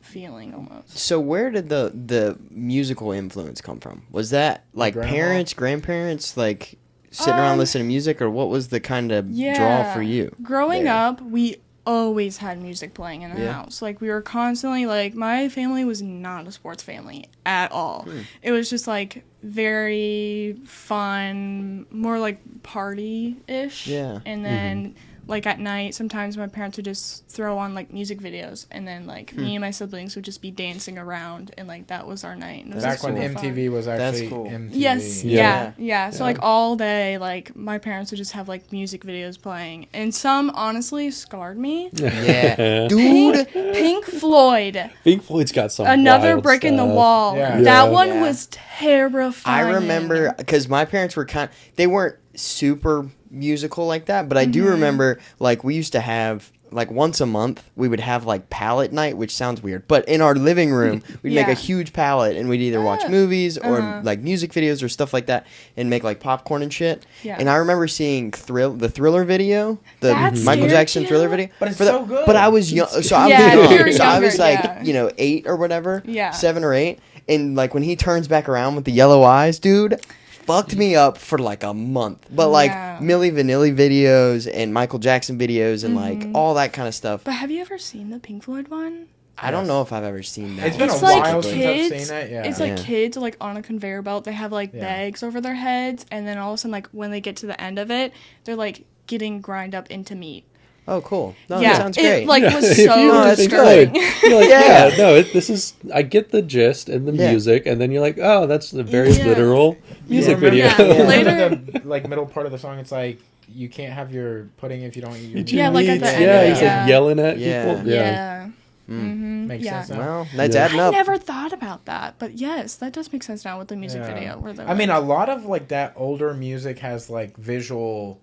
feeling almost. So where did the musical influence come from? Was that like grandma? parents, grandparents, like sitting around listening to music, or what was the kind of draw for you? Growing there? up, we always had music playing in the Yeah. house. Like we were constantly like, my family was not a sports family at all. It was just like very fun, more like party-ish. Yeah. And then like at night, sometimes my parents would just throw on like music videos, and then like me and my siblings would just be dancing around, and like that was our night. And it was Back just when super fun. MTV was actually That's cool. MTV. Yes, Yeah. yeah. So like all day, like my parents would just have like music videos playing, and some honestly scarred me. Yeah. Dude. Pink Floyd, Pink Floyd's got some Another wild Brick in the stuff. Wall. Yeah. That Yeah. one Yeah. was terrifying. I remember, because my parents were they weren't super musical like that, but I do remember, like, we used to have, like, once a month, we would have, like, palette night, which sounds weird, but in our living room, we'd make a Yeah. huge palette, and we'd either watch movies or, like, music videos or stuff like that, and make, like, popcorn and shit. Yeah. And I remember seeing the Thriller video, the That Michael scared Jackson you? Thriller video. But it's for so good. But I was young, so I was Yeah, young. you're So I was, younger, like, yeah. you know, 8 or whatever. Yeah. 7 or 8. And, like, when he turns back around with the yellow eyes, dude, fucked me up for, like, a month. But, like, Yeah. Milli Vanilli videos and Michael Jackson videos and, like, all that kind of stuff. But have you ever seen the Pink Floyd one? I don't know if I've ever seen that. It's been one. a It's like while since I've kids. seen it, yeah. It's like Yeah. kids like on a conveyor belt. They have like Yeah. bags over their heads, and then all of a sudden, like when they get to the end of it, they're like getting grind up into meat. Oh, cool. No, yeah, that sounds great. it like Yeah, was if you so know that's disturbing. You're like, Yeah. yeah, no, this is. I get the gist and the Yeah. music, and then you're like, oh, that's a very Yeah. literal music Remember- video. Yeah. Later- Remember the like middle part of the song? It's like you can't have your pudding if you don't eat your Eat meat. your Yeah, like at meat. the end yeah, of it, he's yeah. like yelling at Yeah. people. Yeah. Makes Yeah. sense now. Well, that's Yeah. adding I up. never thought about that, but yes, that does make sense now with the music Yeah. video. Where they're I mean, a like, lot of like that older music has like visual,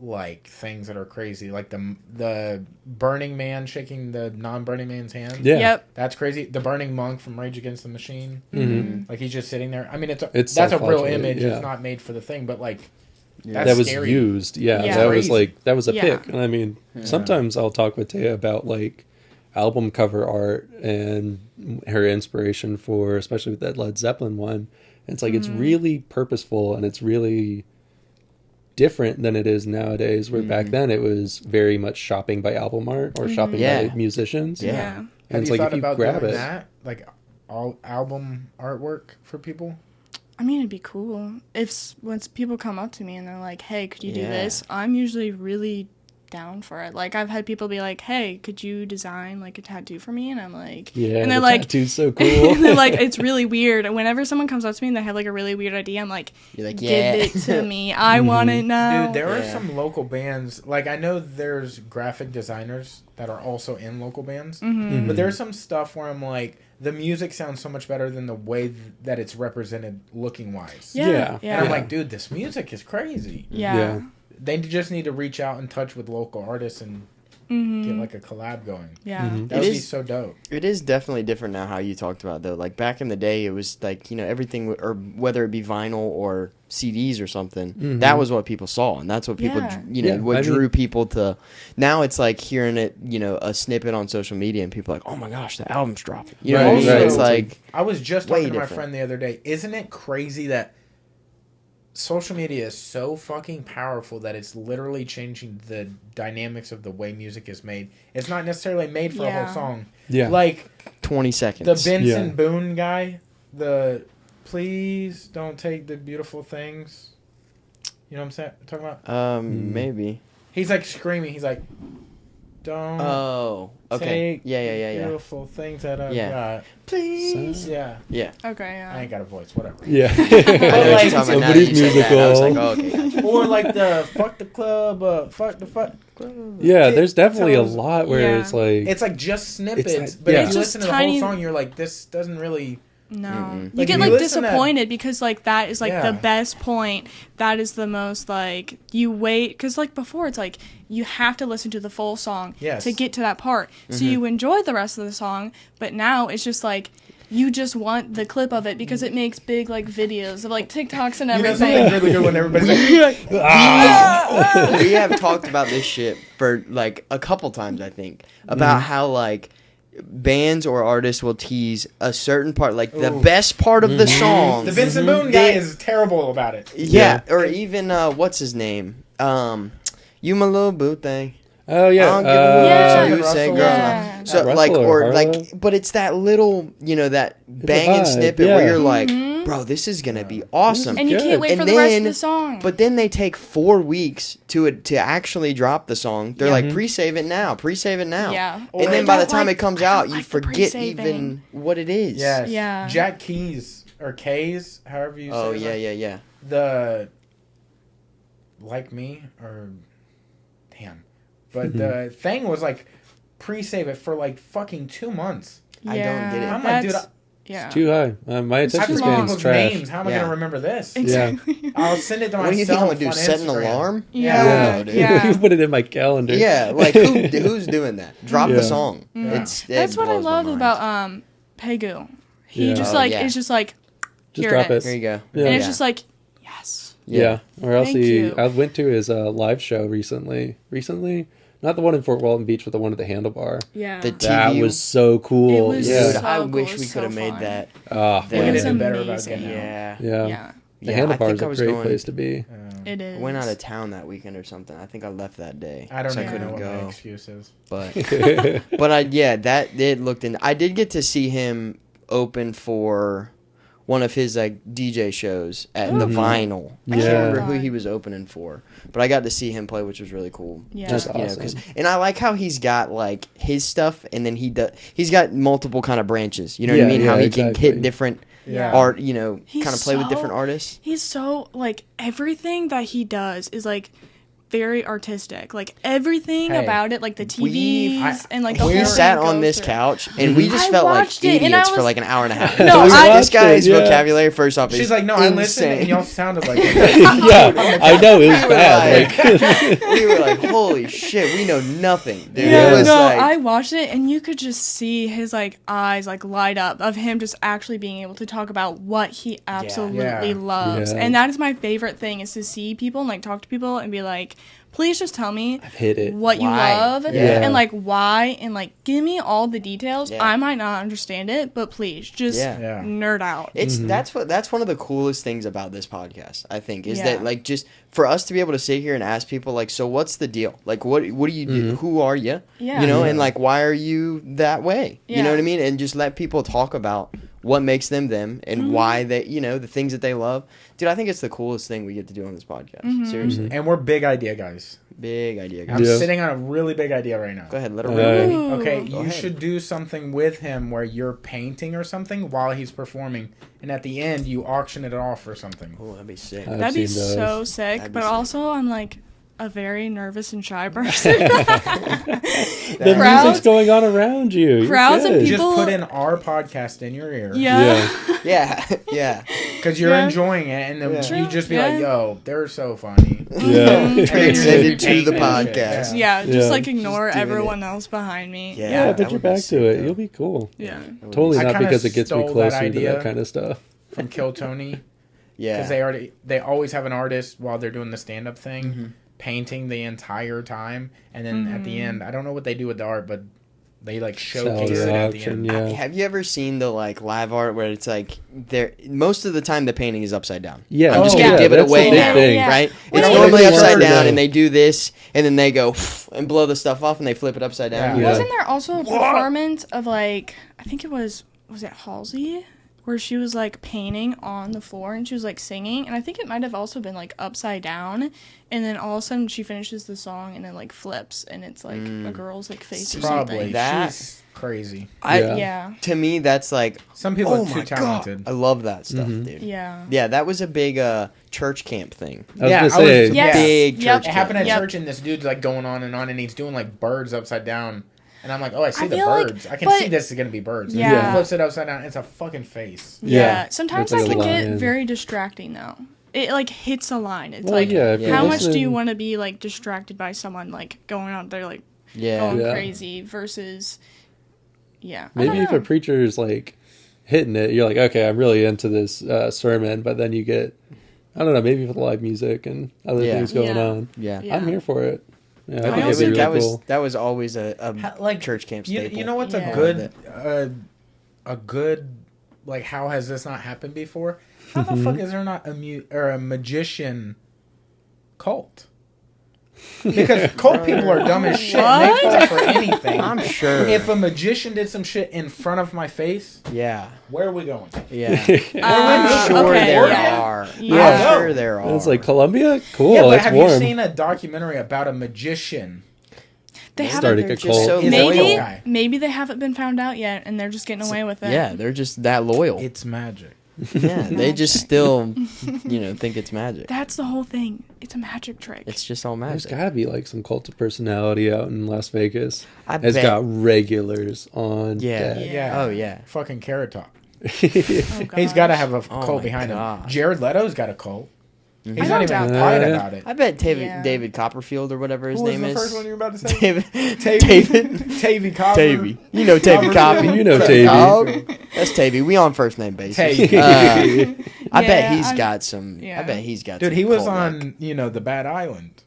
like things that are crazy, like the Burning Man shaking the non-Burning Man's hand. Yeah. yep. That's crazy. The Burning Monk from Rage Against the Machine. Mhm. Like he's just sitting there. I mean, that's a real self-flagellating, image. yeah. It's not made for the thing, but like Yeah. that's That was scary. used. Yeah, Yeah. that was Crazy. like that was a Yeah. pick. And I mean, sometimes I'll talk with Taya about like album cover art and her inspiration for, especially with that Led Zeppelin one. And it's like it's really purposeful and it's really different than it is nowadays. Where back then it was very much shopping by album art or shopping Yeah. by musicians. Yeah. Yeah. Have And it's you like thought if you about grab doing it, that, like all album artwork for people? I mean, it'd be cool if once people come up to me and they're like, "Hey, could you do Yeah. this?" I'm usually really down for it. Like I've had people be like, "Hey, could you design like a tattoo for me?" And I'm like, yeah, and they're the like, tattoo's so cool. and they're like, it's really weird. And whenever someone comes up to me and they have like a really weird idea, I'm like, You're like, give yeah. it to me. I want it now. Dude, there are Yeah. some local bands. Like I know there's graphic designers that are also in local bands, but there's some stuff where I'm like, the music sounds so much better than the way that it's represented looking wise. yeah, Yeah. yeah, And I'm like, dude, this music is crazy. yeah. Yeah. They just need to reach out and touch with local artists and get like a collab going. Yeah. That It would be is- so dope. It is definitely different now how you talked about though. Like back in the day, it was like, you know, everything, or whether it be vinyl or CDs or something, that was what people saw. And that's what people, Yeah. you know, Yeah, what I drew mean- people to. Now it's like hearing it, you know, a snippet on social media and people are like, oh my gosh, the album's dropping. You know what I mean? Right. It's like, I was just way talking to my different. friend the other day. Isn't it crazy that social media is so fucking powerful that it's literally changing the dynamics of the way music is made? It's not necessarily made for a Yeah. whole song. Yeah. Like 20 seconds. the Benson Yeah. Boone guy, the please don't take the beautiful things. You know what I'm talking about? Maybe. He's like screaming. He's like, don't Oh, okay. take Yeah. beautiful things that I've Yeah. got. Please. Yeah. Yeah. Okay. I Yeah. ain't got a voice. Whatever. Yeah. I know what you're talking about now that Somebody's you said that. I was like, musical. oh, okay. Gotcha. Or like the fuck the club, fuck the fuck club. Yeah, Kid there's definitely a toes. lot where Yeah. it's like It's like just snippets, like- but yeah. if It's you just listen to the tiny- whole song, you're like, this doesn't really. No. You Like, get if like you listen to- disappointed because like that is like Yeah. the best point. That is the most like you wait because like before it's like you have to listen to the full song Yes. to get to that part. So you enjoy the rest of the song, but now it's just like you just want the clip of it because it makes big like videos of like TikToks and You know everything. something really good when everybody's like, We have talked about this shit for like a couple times, I think, about how like bands or artists will tease a certain part, like the Ooh. best part of the song. the Vincent Boone guy They- is terrible about it. yeah, or even what's his name? You my little boo thing. oh yeah, I don't give a Yeah. what you say, Russell, girl. yeah. So Russell like, or or Harlow? like, but it's that little, you know, that banging vibe, snippet yeah. where you're like, bro, this is gonna be awesome. And you Good. can't wait And for the rest of then- the song. But then they take 4 weeks to actually drop the song. They're Yeah. like, pre-save it now, pre-save it now. Yeah. And Or- then I by the don't time like- it comes I out, don't you like the forget pre-saving. even what it is. Yes. Yeah. Jack Keys or K's, however you say Oh it. yeah. The like me or damn. But the thing was like pre-save it for like fucking 2 months. I don't get it. I'm like, dude, That's- yeah. too high. My I attention too forget long. span's people's trash. names. How am I Yeah. gonna remember this? Exactly. I'll send it to myself. What do you think I'm gonna do? on Set an Instagram. alarm? Yeah. No, dude. Yeah. You put it in my calendar. Yeah, like who's doing that? Drop Yeah. the song. Yeah. It That's what I blows my love mind. about Pegu. He Yeah. just Oh, like yeah. is just like Just here drop it it. is. Here you go. Yeah. And it's just like yes. Yeah. Or else Thank you. I went to his live show recently. Not the one in Fort Walton Beach, but the one at the Handlebar. Yeah. The That TV was so cool. It was yeah. Dude, so I cool. wish It we was could have so made fun. that. Ah, We're gonna was do better about amazing. getting out. Yeah. yeah. Yeah. The Yeah, I Handlebar think is I a was great going. place to be. It is. Went out of town that weekend or something. I think I left that day. I don't so I even know couldn't what my go. excuse is. But that did looked in. I did get to see him open for one of his like DJ shows at the Vinyl. I can't Yeah. remember who he was opening for, but I got to see him play, which was really cool. Yeah. Just That's you know, awesome. 'cause- and I like how he's got like his stuff, and then he's got multiple kind of branches. You know what I Yeah, mean? yeah, how he exactly. can hit different Yeah. art. You know, He's kind of play with so- different artists. He's so like everything that he does is like very artistic. Like everything Hey, about it, like the TVs and like the We whole sat thing on goes this through. couch and we just I felt like watched it, and I idiots for was- like an hour and a half. No, It was like, I- this guy's Yeah. vocabulary, first off, She's is like, no, I listened insane. and y'all sounded like Yeah, I know it was We were bad. like- we were like, holy shit, we know nothing, dude. Yeah, It was no, like, I watched it and you could just see his like eyes like light up of him just actually being able to talk about what he absolutely Yeah. loves. Yeah. And that is my favorite thing is to see people and like talk to people and be like, please just tell me Hit it. what you Why? love Yeah. and like why and like give me all the details. Yeah. I might not understand it, but please just Yeah. nerd out. It's that's one of the coolest things about this podcast, I think, is Yeah. that like just for us to be able to sit here and ask people like, so what's the deal? Like what do you do? Who are you? Yeah. You know, Yeah. and like why are you that way? You know Yeah. what I mean? And just let people talk about what makes them them and why they, you know, the things that they love. Dude, I think it's the coolest thing we get to do on this podcast. Seriously. and we're big idea guys. Big idea, guys. I'm Yeah. sitting on a really big idea right now. Go ahead, let her Uh, rip. Ooh. Okay, Go you ahead. should do something with him where you're painting or something while he's performing, and at the end you auction it off or something. Oh, that'd be sick. I've That'd be seen those. so sick. That'd be But sick. also I'm like a very nervous and shy person. The Crowds- music's going on around you. You're crowds of good. people- Just put in our podcast in your ear. Yeah. Yeah, yeah. Because you're Yeah. enjoying it, and then Yeah. you just be Yeah. like, yo, they're so funny. Yeah. Transcended to Painting the and shit, podcast. Yeah, just Yeah. like ignore Just doing everyone else behind me. Yeah. Yeah, that put your would be back sick, to it. though. You'll be cool. Yeah. Totally I not kinda because it gets me stole that closer to idea. that kind of stuff. From Kill Tony. Yeah. Because they always have an artist while they're doing the stand up thing Mm-hmm. painting the entire time, and then at the end, I don't know what they do with the art, but they like Sell showcase it it at at the auction, end. yeah. Have you ever seen the like live art where it's like there most of the time the painting is upside down? Yeah, I'm just Oh, gonna yeah, give it that's away the big now, thing. Yeah. right? Well, It's yeah. normally Yeah. upside Yeah. down, and they do this, and then they go and blow the stuff off, and they flip it upside down. Yeah. Wasn't there also a performance of like I think it was it Halsey? Where she was like painting on the floor and she was like singing, and I think it might have also been like upside down, and then all of a sudden she finishes the song and then like flips and it's like a girl's like face or Probably. something. That- She's crazy. Yeah. Yeah. To me, that's like, Some people oh are too my talented. god, I love that stuff, dude. Yeah. Yeah, that was a big church camp thing. I was Yeah, gonna I was- say, Yes. Big Yep. church It happened at Yep. church, and this dude's like going on, and he's doing like birds upside down. And I'm like, oh, I see I the feel like- birds. I can but- see this is going to be birds. Yeah. And he flips it upside down. It's a fucking face. Yeah. Yeah. Sometimes It's like that a can line. get very distracting though. It like hits a line. It's well, like yeah, if you're how much do you listening- want to be like distracted by someone like going out there like Yeah, going Yeah. crazy versus I Maybe don't if know. a preacher's like hitting it, you're like, okay, I'm really into this sermon, but then you get, I don't know, maybe with live music and other Yeah. things going Yeah. on. yeah. Yeah. I'm here for it. Yeah, I I think also it'd be think really cool. that was always a Like church camp You, staple. you know what's Yeah. a good like how has this not happened before? How the fuck is there not a magician cult? Because cult people are dumb as shit. And they fall for anything. I'm sure. If a magician did some shit in front of my face, yeah, where are we going? yeah. I'm Sure okay, there yeah. are. Yeah. I'm sure there are. It's like Colombia? Cool, Yeah, but it's have warm. you seen a documentary about a magician? They Starting haven't a just cult. so Is maybe loyal guy. maybe they haven't been found out yet and they're just getting away with it. Yeah, they're just that loyal. It's magic. Yeah, they just still, think it's magic. That's the whole thing. It's a magic trick. It's just all There's magic. got to be like some cult of personality out in Las Vegas. I It's bet. got regulars on Yeah. deck. Yeah. Oh yeah. Fucking Carrot Top. Oh, He's got to gosh. have a Oh cult my behind God. him. Jared Leto's got a cult. He's I not don't even doubt quiet that. about it. I bet Yeah. David Copperfield or whatever his Who was name the is. first one you were about to say? David. Tavy. Tavy Copper. Tavy. You know Tavy Copper. You know Tavy. Dog. That's Tavy. We on first name basis. Tavy. I bet Yeah, he's I'm- got some. I yeah. bet he's got. Dude, some he was cult-like. on, the Bad Island.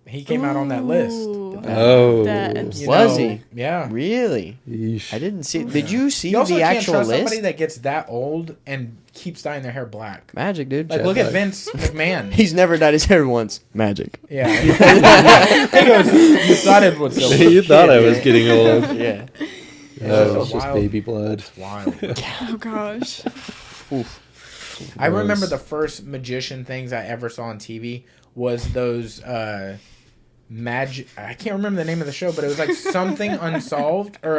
He came out on that list. Ooh. Oh. That- You Was know, he? Yeah. Really? Yeesh. I didn't see. Did you see You also the can't actual trust list? somebody that gets that old and keeps dyeing their hair black. Magic, dude. Like, Jet look at lag. Vince McMahon. He's never dyed his hair once. Magic. Yeah. He goes, you thought it was so You thought I was getting old. Yeah. Oh, so it's just wild. baby blood. wild. Oh gosh. I remember Gross. the first magician things I ever saw on TV was those magic. I can't remember the name of the show, but it was like something unsolved or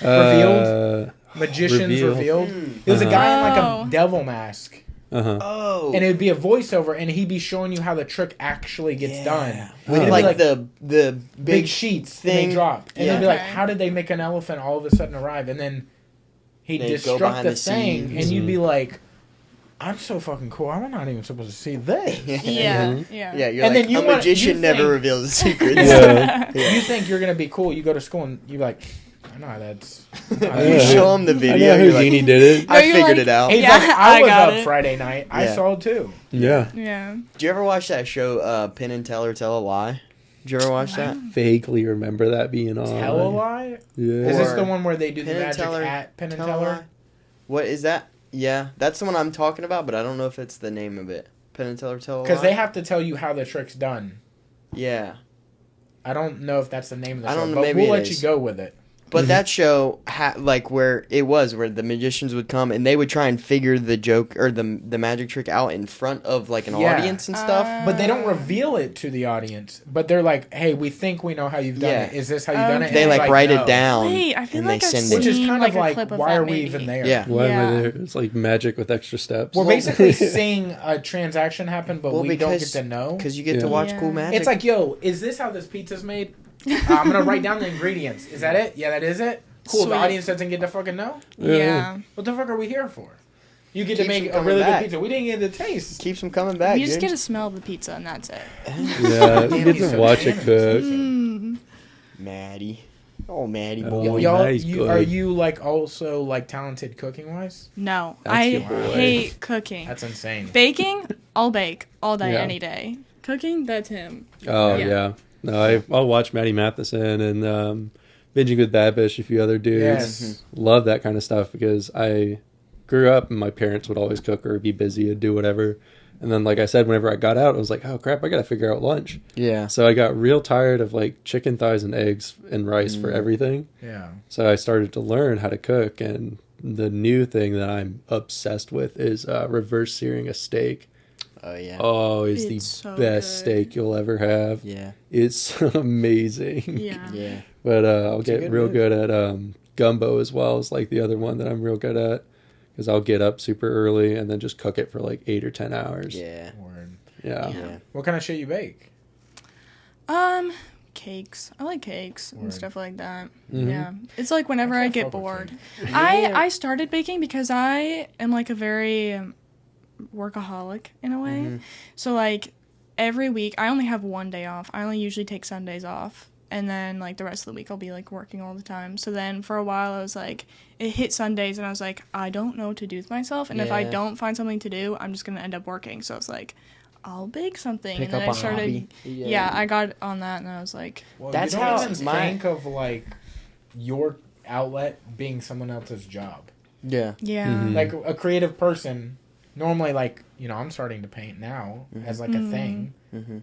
revealed. Magicians Reveal. revealed. It was a guy in like Oh. a devil mask, Oh. and it would be a voiceover, and he'd be showing you how the trick actually gets done. With And it'd like, be the big sheets thing. and they drop, and Yeah. they'd be like, Okay. "How did they make an elephant all of a sudden arrive?" And then he'd They'd go destruct behind the the thing, scenes. and you'd be like, "I'm so fucking cool. I'm not even supposed to see this." Yeah. Yeah, you're And like, then you a want- magician you never think- reveals his secrets. Yeah. You think you're gonna be cool? You go to school and you're like, "I know that's." You show him the I video. know You're like, Houdini did it. I you're figured like- it out. He's Yeah, like, "I I was got up it." Friday night. I Yeah. saw it too." Yeah. Yeah. Do you ever watch that show, Penn and Teller Tell a Lie? Did you ever watch that? Vaguely remember that being on. Tell a lie? Yeah. Is this Or the one where they do the Penn and magic Teller, at Penn and Tell a Teller? Lie? What is that? Yeah, that's the one I'm talking about, but I don't know if it's the name of it. Penn and Teller Tell a Lie? Because they have to tell you how the trick's done. Yeah. I don't know if that's the name of the I show, don't know, but maybe we'll it let is. you go with it. But that show, where the magicians would come and they would try and figure the joke or the magic trick out in front of like an Yeah. audience and stuff. But they don't reveal it to the audience. But they're like, "Hey, we think we know how you've done Yeah. it. Is this how you've done it?" And They it's like write no. it down. Wait, I feel and like they I've send seen Which is kind like of a like, clip of why that are we maybe. even there? Yeah. Why am I Yeah. there? It's like magic with extra steps. We're basically seeing a transaction happen, but Well, we don't get because- to know. Because you get Yeah. to watch Yeah. cool magic. It's like, yo, is this how this pizza's made? I'm gonna write down the ingredients. Is that it? Yeah, that is it. Cool. Sweet. The audience doesn't get to fucking know. Yeah. What the fuck are we here for? You get Keeps to make them a coming really back. good pizza. We didn't get the taste. keeps them coming back. You just dude. get to smell the pizza and that's it. Yeah, you get to watch it cook. Mm. Maddie. Oh, Maddie Oh, boy. Y'all, nice, you, good. are you like also like talented cooking wise? No, That's I your boy. hate cooking. That's insane. Baking, I'll bake all day, Yeah. any day. Cooking, that's him. Oh Yeah. yeah. No, I'll watch Maddie Matheson and Binging with Bad Bitch, a few other dudes. Yes. Love that kind of stuff because I grew up and my parents would always cook or be busy and do whatever. And then, like I said, whenever I got out, I was like, oh crap, I gotta figure out lunch. Yeah. So I got real tired of like chicken thighs and eggs and rice for everything. Yeah. So I started to learn how to cook, and the new thing that I'm obsessed with is reverse searing a steak. Oh, yeah. Oh, it's the It's so best good. steak you'll ever have. Yeah. It's amazing. Yeah. Yeah. But I'll It's a get good real move. good at gumbo as well as like the other one that I'm real good at, because I'll get up super early and then just cook it for like 8 or 10 hours. Yeah. Word. Yeah. Yeah. What kind of shit you bake? Cakes. I like cakes Word. and stuff like that. Mhm. Yeah. It's like whenever I get bored. I started baking because I am like a very workaholic in a way. Mm-hmm. So like every week I only have one day off. I only usually take Sundays off. And then like the rest of the week I'll be like working all the time. So then for a while I was like, it hit Sundays and I was like, I don't know what to do with myself. And if I Yeah. don't find something to do, I'm just going to end up working. So I was like, I'll bake something. Pick and then up I a started, hobby. yeah, I got on that and I was like, Well, That's you don't how even my- think of like your outlet being someone else's job. Yeah. yeah. Mhm. Like a creative person, normally, like, you know, I'm starting to paint now as like a thing. Mm-hmm.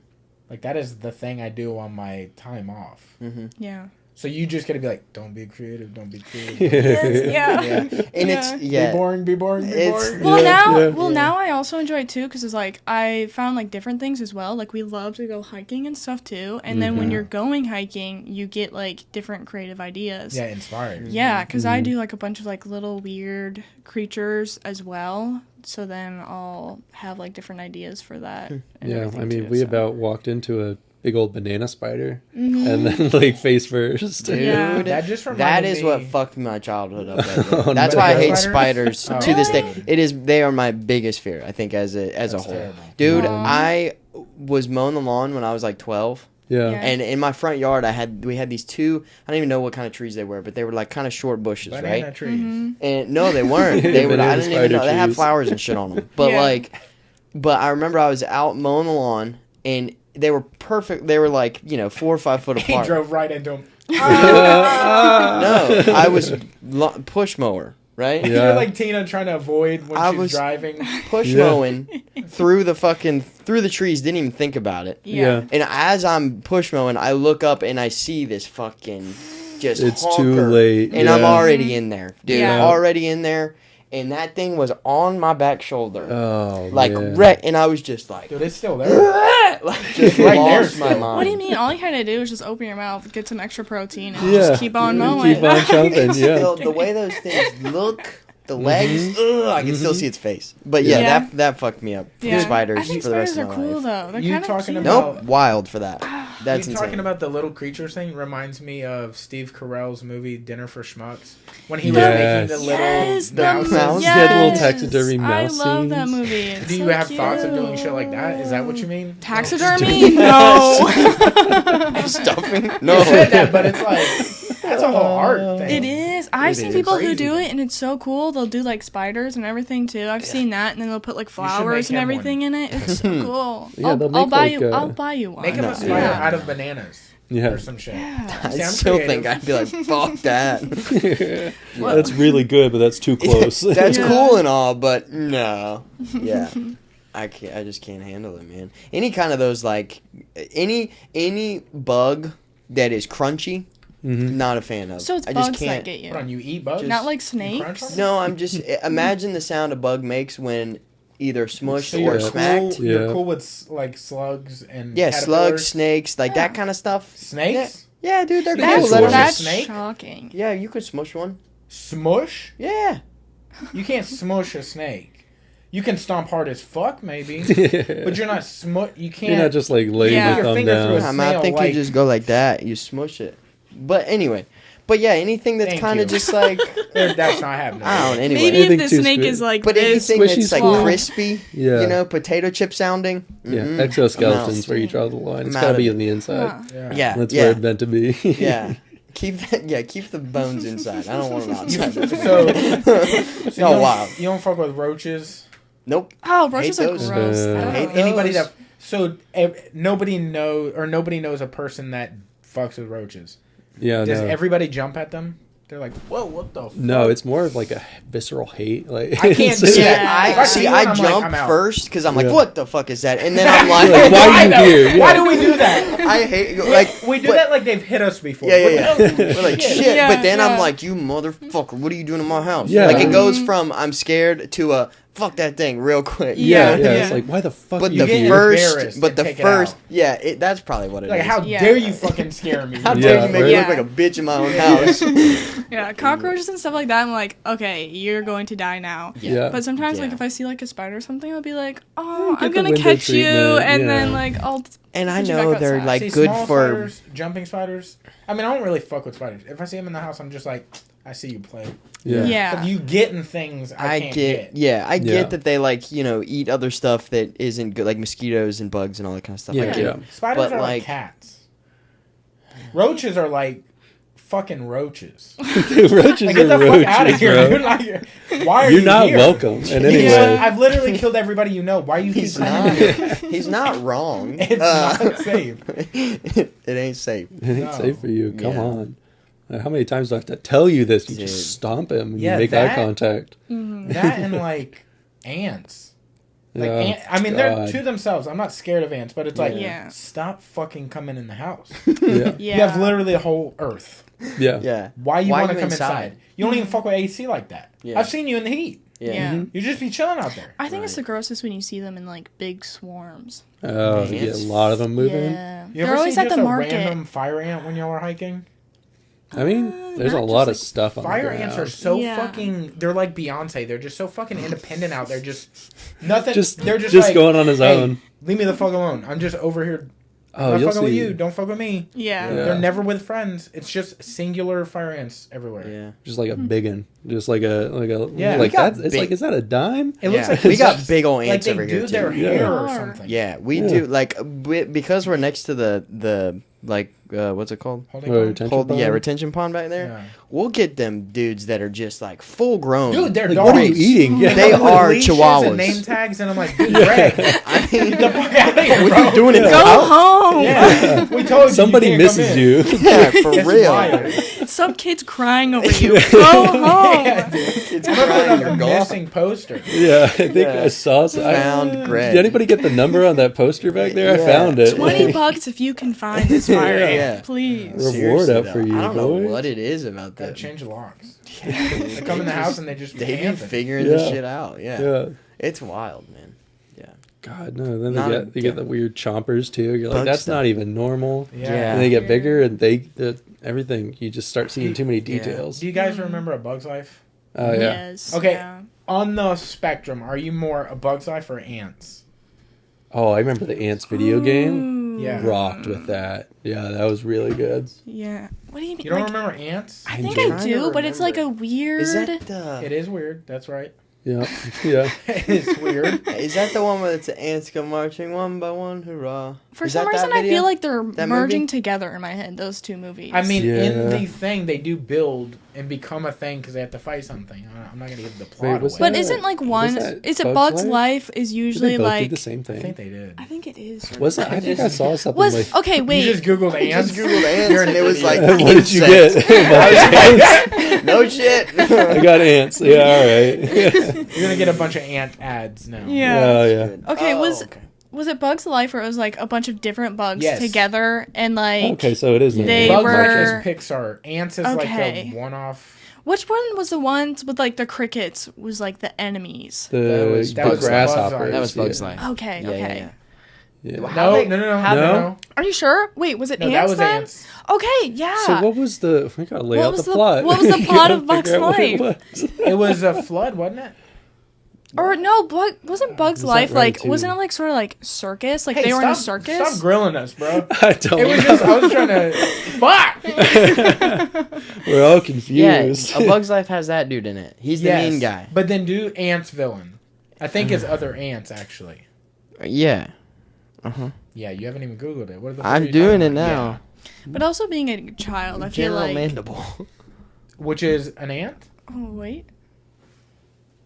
Like that is the thing I do on my time off. Mm-hmm. Yeah. So you just gotta be like, don't be creative, don't be creative. Yes, yeah. Yeah. And it's, yeah. Be boring, be boring, be It's- boring. Well, Yeah, now, yeah. now I also enjoy it too because it's like I found like different things as well. Like we love to go hiking and stuff too. And then when Mhm. you're going hiking, you get like different creative ideas. Yeah, inspired. Yeah, because I Mhm. do like a bunch of like little weird creatures as well. So then I'll have like different ideas for that. And Yeah, everything I mean, too, we so. about walked into a big old banana spider Mhm. and then like face first. Dude, Yeah. That just reminded that is me, what fucked my childhood up. Right Oh, there. That's no. why I hate Spiders? spiders Oh. to this day. Really? It is. They are my biggest fear. I think as a That's whole. terrible. Dude, Aw. I was mowing the lawn when I was like 12, Yeah. Yeah. and in my front yard we had these two. I don't even know what kind of trees they were, but they were like kind of short bushes, Banana right? trees. Mhm. And no, they weren't. They were. I Banana didn't even know. spider They had trees. flowers and shit on them. But Yeah. but I remember I was out mowing the lawn, and they were perfect. They were like 4 or 5 foot He apart. drove right into him. No, I was push mower, right? Yeah. You're like Tina trying to avoid when I she's was- driving. Push Yeah. mowing through the trees. Didn't even think about it. Yeah. And as I'm push mowing, I look up and I see this fucking just It's honker, too late. and I'm yeah. already in there, dude. Yeah. Already in there, and that thing was on my back shoulder, Oh, like man. wreck, and I was just like, Dude, it's still there. like just Right there lost my still. mind. What do you mean? All you had to do is just open your mouth, get some extra protein, and Yeah. just keep on mowing. Keep on jumping. Yeah. The way those things look The legs, I can still see its face. But yeah, Yeah. that fucked me up. Yeah. Spiders I think for the rest spiders of are my cool life. though. They're You kind of talking cute. about- Nope, wild for that. That's you insane. talking about the little creatures thing reminds me of Steve Carell's movie Dinner for Schmucks when he Yes. was making the little Yes, mouse. mouse. Yeah, the little taxidermy I mouse love that scenes. movie. It's Do you so have thoughts of doing cute. shit like that? Is that what you mean? Taxidermy? No. Stuffing? No, No. you said that, but it's like that's a whole art thing. It is. I've It seen is. people who Crazy do thing. it, and it's so cool. They'll do like spiders and everything too. I've seen that, and then they'll put like make flowers and him everything in it. It's so cool. Yeah, they'll I'll make, buy like, you. I'll buy you one. Make him No. a spider Yeah. out of bananas Yeah. or some shit. I Sound still creative. think I'd be like, fuck that. That's really good, but that's too close. That's Yeah. cool and all, but no. Yeah. I just can't handle it, man. Any kind of those like any bug that is crunchy, not a fan of. So it's I just bugs that can't. get you. Hold on, you eat bugs? Not like You crunch snakes. them? No, I'm just imagine the sound a bug makes when either smushed So or you're smacked. cool, you're Yeah. cool with like slugs and Yeah, caterpillars? slugs, snakes, like that Yeah. kind of stuff. Snakes? Yeah, dude, they're That's- cool. Let 'em- That's Snake? shocking. Yeah, you could smush one. Smush? Yeah. You can't smush a snake. You can stomp hard as fuck, maybe, but you're not smush. You can't. You're not just like laying Yeah. your Your thumb finger down. through a I snail, think like- you just go like that. You smush it. But anyway. But yeah, anything that's Thank kind you. of just like, That's not happening. I don't know, anyway. Maybe Anything if the too snake squid- is like But this. anything that's Squishy like squid. crispy, Yeah. you know, potato chip sounding. Yeah, mm-mm, exoskeletons I'm where you draw the line. It's I'm got out to be of on the inside. Huh. Yeah. Yeah, That's yeah, where it's meant to be. yeah. Keep that. Yeah, keep the bones inside. I don't want them outside. So No, you don't, wow. You don't fuck with roaches. Nope. Oh, roaches Hate are those. gross. I though. hate Anybody those. that nobody knows a person that fucks with roaches. Yeah, Does no. everybody jump at them? They're like, whoa, what the? Fuck? No, it's more of like a visceral hate. Like I can't it's- do Yeah. that. If I see see. one, I I'm like, jump I'm out. first because I'm like, Yeah. what the fuck is that? And then I'm Like, like, why are I you know. here? Yeah. Why do we do that? I hate like We do but- that like they've hit us before. Yeah, yeah, What the yeah. hell? We're like shit, Yeah, but then I'm yeah. like, you motherfucker, what are you doing in my house? Yeah. Like it goes from I'm scared to a fuck that thing real quick. Yeah, Yeah. It's like, why the fuck But are you the get here? embarrassed first, but and the take it first, out. yeah, that's probably what it is. Like, how Yeah. dare you fucking scare me? How Yeah, dare you make me yeah. look like a bitch in my own house? Yeah, cockroaches and stuff like that. I'm like, okay, you're going to die now. Yeah. But sometimes, like, Yeah. if I see like a spider or something, I'll be like, oh, Get I'm the gonna window catch you, treatment, and yeah. then like I'll. And I Put you back know they're outside. like See, good small for. spiders, jumping spiders. I mean, I don't really fuck with spiders. If I see them in the house, I'm just like, I see you play. Yeah. Yeah. But you getting things I I can't get, get. yeah, I Yeah. get that they like eat other stuff that isn't good, like mosquitoes and bugs and all that kind of stuff. I Yeah. get it. Spiders But, are like like- cats. Roaches are like fucking roaches. Dude, roaches Like, get are the fuck out of roaches, here, bro. dude. Like, why are You're you not here? welcome in any He's- way. I've literally killed everybody you know. Why you keep He's coming not. here? He's not wrong. It's not safe. it ain't safe. It ain't No. safe for you. Come Yeah. on. How many times do I have to tell you this? You Dude. just stomp him and Yeah, you make that- eye contact. That and like ants. Like, Yeah. I mean, they're God. to themselves. I'm not scared of ants, but it's like, Yeah. stop fucking coming in the house. Yeah. Yeah. You have literally a whole earth. Yeah. Yeah. Why you want to come inside? inside? You don't even fuck with AC like that. Yeah. I've seen you in the heat. Yeah. Yeah. You just be chilling out there. I think it's the grossest when you see them in like big swarms. Oh, you get a lot of them moving. Yeah. You They're ever always see at just the a market. random fire ant when y'all are hiking? I mean, there's a not lot just, of stuff on the Fire ground. ants are so Yeah. fucking. They're like Beyonce. They're just so fucking independent out there. Just nothing. Just- they're just just like, going on his "Hey, own." Leave me the fuck alone. I'm just over here. Oh, I'm you'll not fucking with see. you. Don't fuck with me. Yeah. Yeah. They're never with friends. It's just singular fire ants everywhere. Yeah. Just like a big one. Just like a Yeah. like We got that. It's big- like, is that a dime? It looks Yeah. like we it's got just- big old like ants they over do here their too. Yeah. hair or Are. something. Yeah, we Yeah. do because we're next to the like what's it called? Holding Oh, on. retention pond? Retention pond back there. Yeah. We'll get them dudes that are just like full grown. Dude, they're Like, dogs. what are you eating? Yeah. They come with are leashes chihuahuas. and name tags, and I'm like, dude, Greg, I mean, get the fuck out of here, what bro. you doing in the Go house? home. Yeah, we told you. Somebody you can't come misses in. you. Yeah, for It's real. wild. Some kid's crying over you. Go home. Yeah, dude. It's I'm gonna crying, put up you're a gone. missing poster. Yeah, I think Yeah. I saw. Found Greg. Did anybody get the number on that poster back there? I Yeah. found it. $20 if you can find this fire ant, Yeah. please. Reward Seriously, up though, for you, I don't know boy. what it is about Gotta that. change the locks. They come in the house and they just be They be camping. figuring Yeah. this shit out. Yeah. Yeah. It's wild, man. Yeah. God no. Then Not- they get the weird chompers too. You're like, Bug that's stuff. not even normal. Yeah. And they get bigger and everything. You just start seeing too many details. Do you guys remember A Bug's Life? Oh yeah. Yes. Okay. Yeah. On the spectrum, are you more a Bug's Life or Ants? Oh, I remember the Ants video game. Yeah. Rocked with that. Yeah, that was really good. Yeah. What do you mean? You don't like, remember Ants? I think I'm I trying to do, but it's like a remember. weird. Is that the? It is weird. That's right. Yeah, yeah. It's weird. Is that the one where it's the ants come marching one by one? Hurrah! For Is some that that reason, I video? feel like they're That merging movie? together in my head. Those two movies. I mean, in Yeah. the thing, they do build and become a thing because they have to fight something. I'm not going to give the plot Wait, was away. but isn't like one? that Is it Bug's Bug's Life? Life? Is Did usually they both like? do the same I thing? think they did. I think it is. Was it? I think I saw something Was like. okay. Wait. You just Googled I Ants? just googled ants and it was like What did you insects. get? No shit. I got ants. Yeah, all right. You're going to get a bunch of ant ads now. Yeah. Oh yeah. Okay, Oh, was it Bug's Life where it was like a bunch of different bugs Yes. together and like Okay, so it is. the They Bug's were- Life is Pixar. Ants is like Okay. a one-off. which one was the ones with like the crickets was like the enemies? The That was grasshoppers. Bug's Life. That was Bug's yeah. Life. Okay, Yeah, okay. yeah, yeah. Yeah. How No, they- no. No? Are you sure? Wait, was it No, ants that was then? Ants. Okay, yeah. So what was the? We gotta lay What out was the the- plot. what was the You plot gotta of Bug's figure out what it Life? was. It was a flood, wasn't it? Or no, wasn't Bug's Was Life that like Ratatouille? wasn't it like sort of like circus? Like Hey, they were in a stop circus? grilling us, bro. I don't It was know. just, I was trying to. Fuck! We're all Yeah, confused. A Bug's Life has that dude in it. He's the Yes, mean guy. But then do Ants villain. I think it's other ants, actually. Yeah. Uh-huh. Yeah, you haven't even Googled it. What are the I'm three doing talking it about? now. But also being a child, I feel General like Mandible. Yeah. Which is an ant? Oh wait.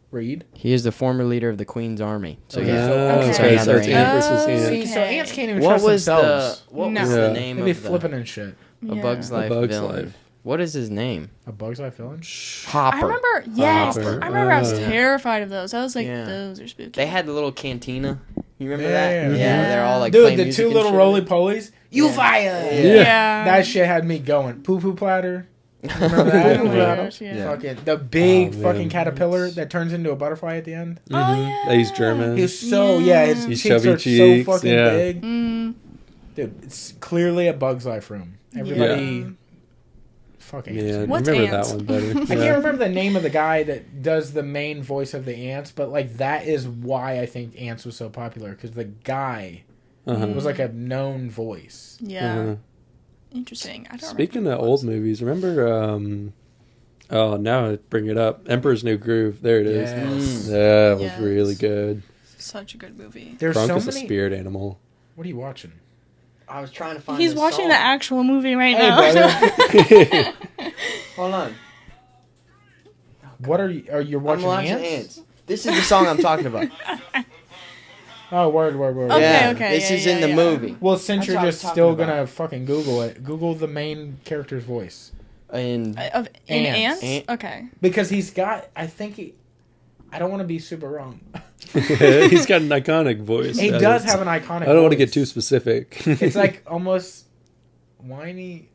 Read. He is the former leader of the Queen's army. So Okay, yeah. so- okay. It's okay, another so it's ant. ant versus Oh, ant. See, so Okay. ants can't even What trust was themselves. the what No. was Yeah. the name They be of the flipping and shit. A Yeah. Bug's Life Bug's villain? Life. What is his name? A Bug's Life villain? Hopper. I remember, yes, Hopper. I remember. I was Oh. terrified of those. I was like, Yeah. those are spooky. They had the little cantina. You remember Yeah, that? yeah, yeah. They're all like Dude, playing the music two and little shit. roly polies. You Yeah. fire! yeah. That shit had me going. Poo poo platter. Remember that? Oh my Yeah. gosh, yeah. Yeah. Fucking the big Oh, man. fucking caterpillar that turns into a butterfly at the end. Oh, Mhm. He's German. He's so his He's cheeks chubby are cheeks, so fucking yeah. big. Mm, Dude, it's clearly a Bug's Life room. Everybody fucking Yeah, What's remember ants? that one better. I can't remember the name of the guy that does the main voice of the ants, but like that is why I think Ants was so popular because the guy Uh-huh. was like a known voice. yeah. Uh-huh. Interesting. I don't Speaking remember of old movies, remember? Oh, now I bring it up. Emperor's New Groove. There it is. Yes. That was Yes. really good. Such a good movie. There's Crunk so is a many. spirit animal. What are you watching? I was trying to find. He's this watching song. the actual movie right Hey, now. brother. Hold on. What are you? Are you watching, I'm watching Ants? ants. This is the song I'm talking about. Oh, word. Okay, yeah, okay, This yeah, is yeah, in the yeah. movie. Well, since That's you're what I was just talking still about. gonna fucking Google it, Google the main character's voice And In Ants. ants? Okay. because he's got. I think he. I don't want to be super wrong. He's got an iconic voice. He That does is- have an iconic. I don't want to voice. get too specific. It's like almost whiny.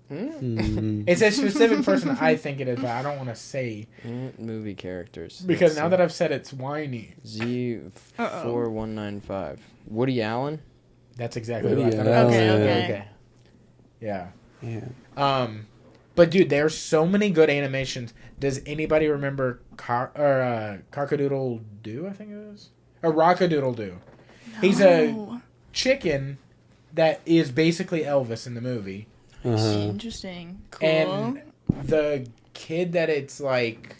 Mm. It's a specific person I think it is, but I don't want to say ant movie characters. because now that I've said it's whiny, Z4195. Woody Allen. that's exactly Woody what I thought. Allen. Okay. Yeah. Yeah. But dude, there's so many good animations. Does anybody remember Cockadoodle Doo? I think it is, or Rockadoodle Doo. He's a Oh, chicken that is basically Elvis in the movie. Uh-huh. interesting. Cool. And the kid that it's like,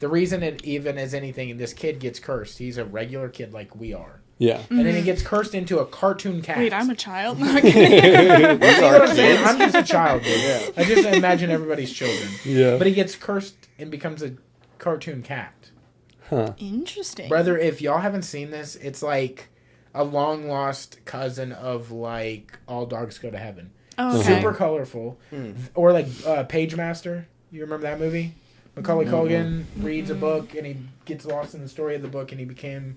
the reason it even is anything, this kid gets cursed. He's a regular kid like we are. Yeah. And then he gets cursed into a cartoon cat. Wait, I'm a child. See what I'm saying? I'm just a child, dude. I just imagine everybody's children. Yeah. But he gets cursed and becomes a cartoon cat. Huh. Interesting. Brother, if y'all haven't seen this, it's like a long lost cousin of like All Dogs Go to Heaven. Oh, okay. Super colorful. Or like Page Master. You remember that movie? Macaulay Culkin reads a book and he gets lost in the story of the book and he became...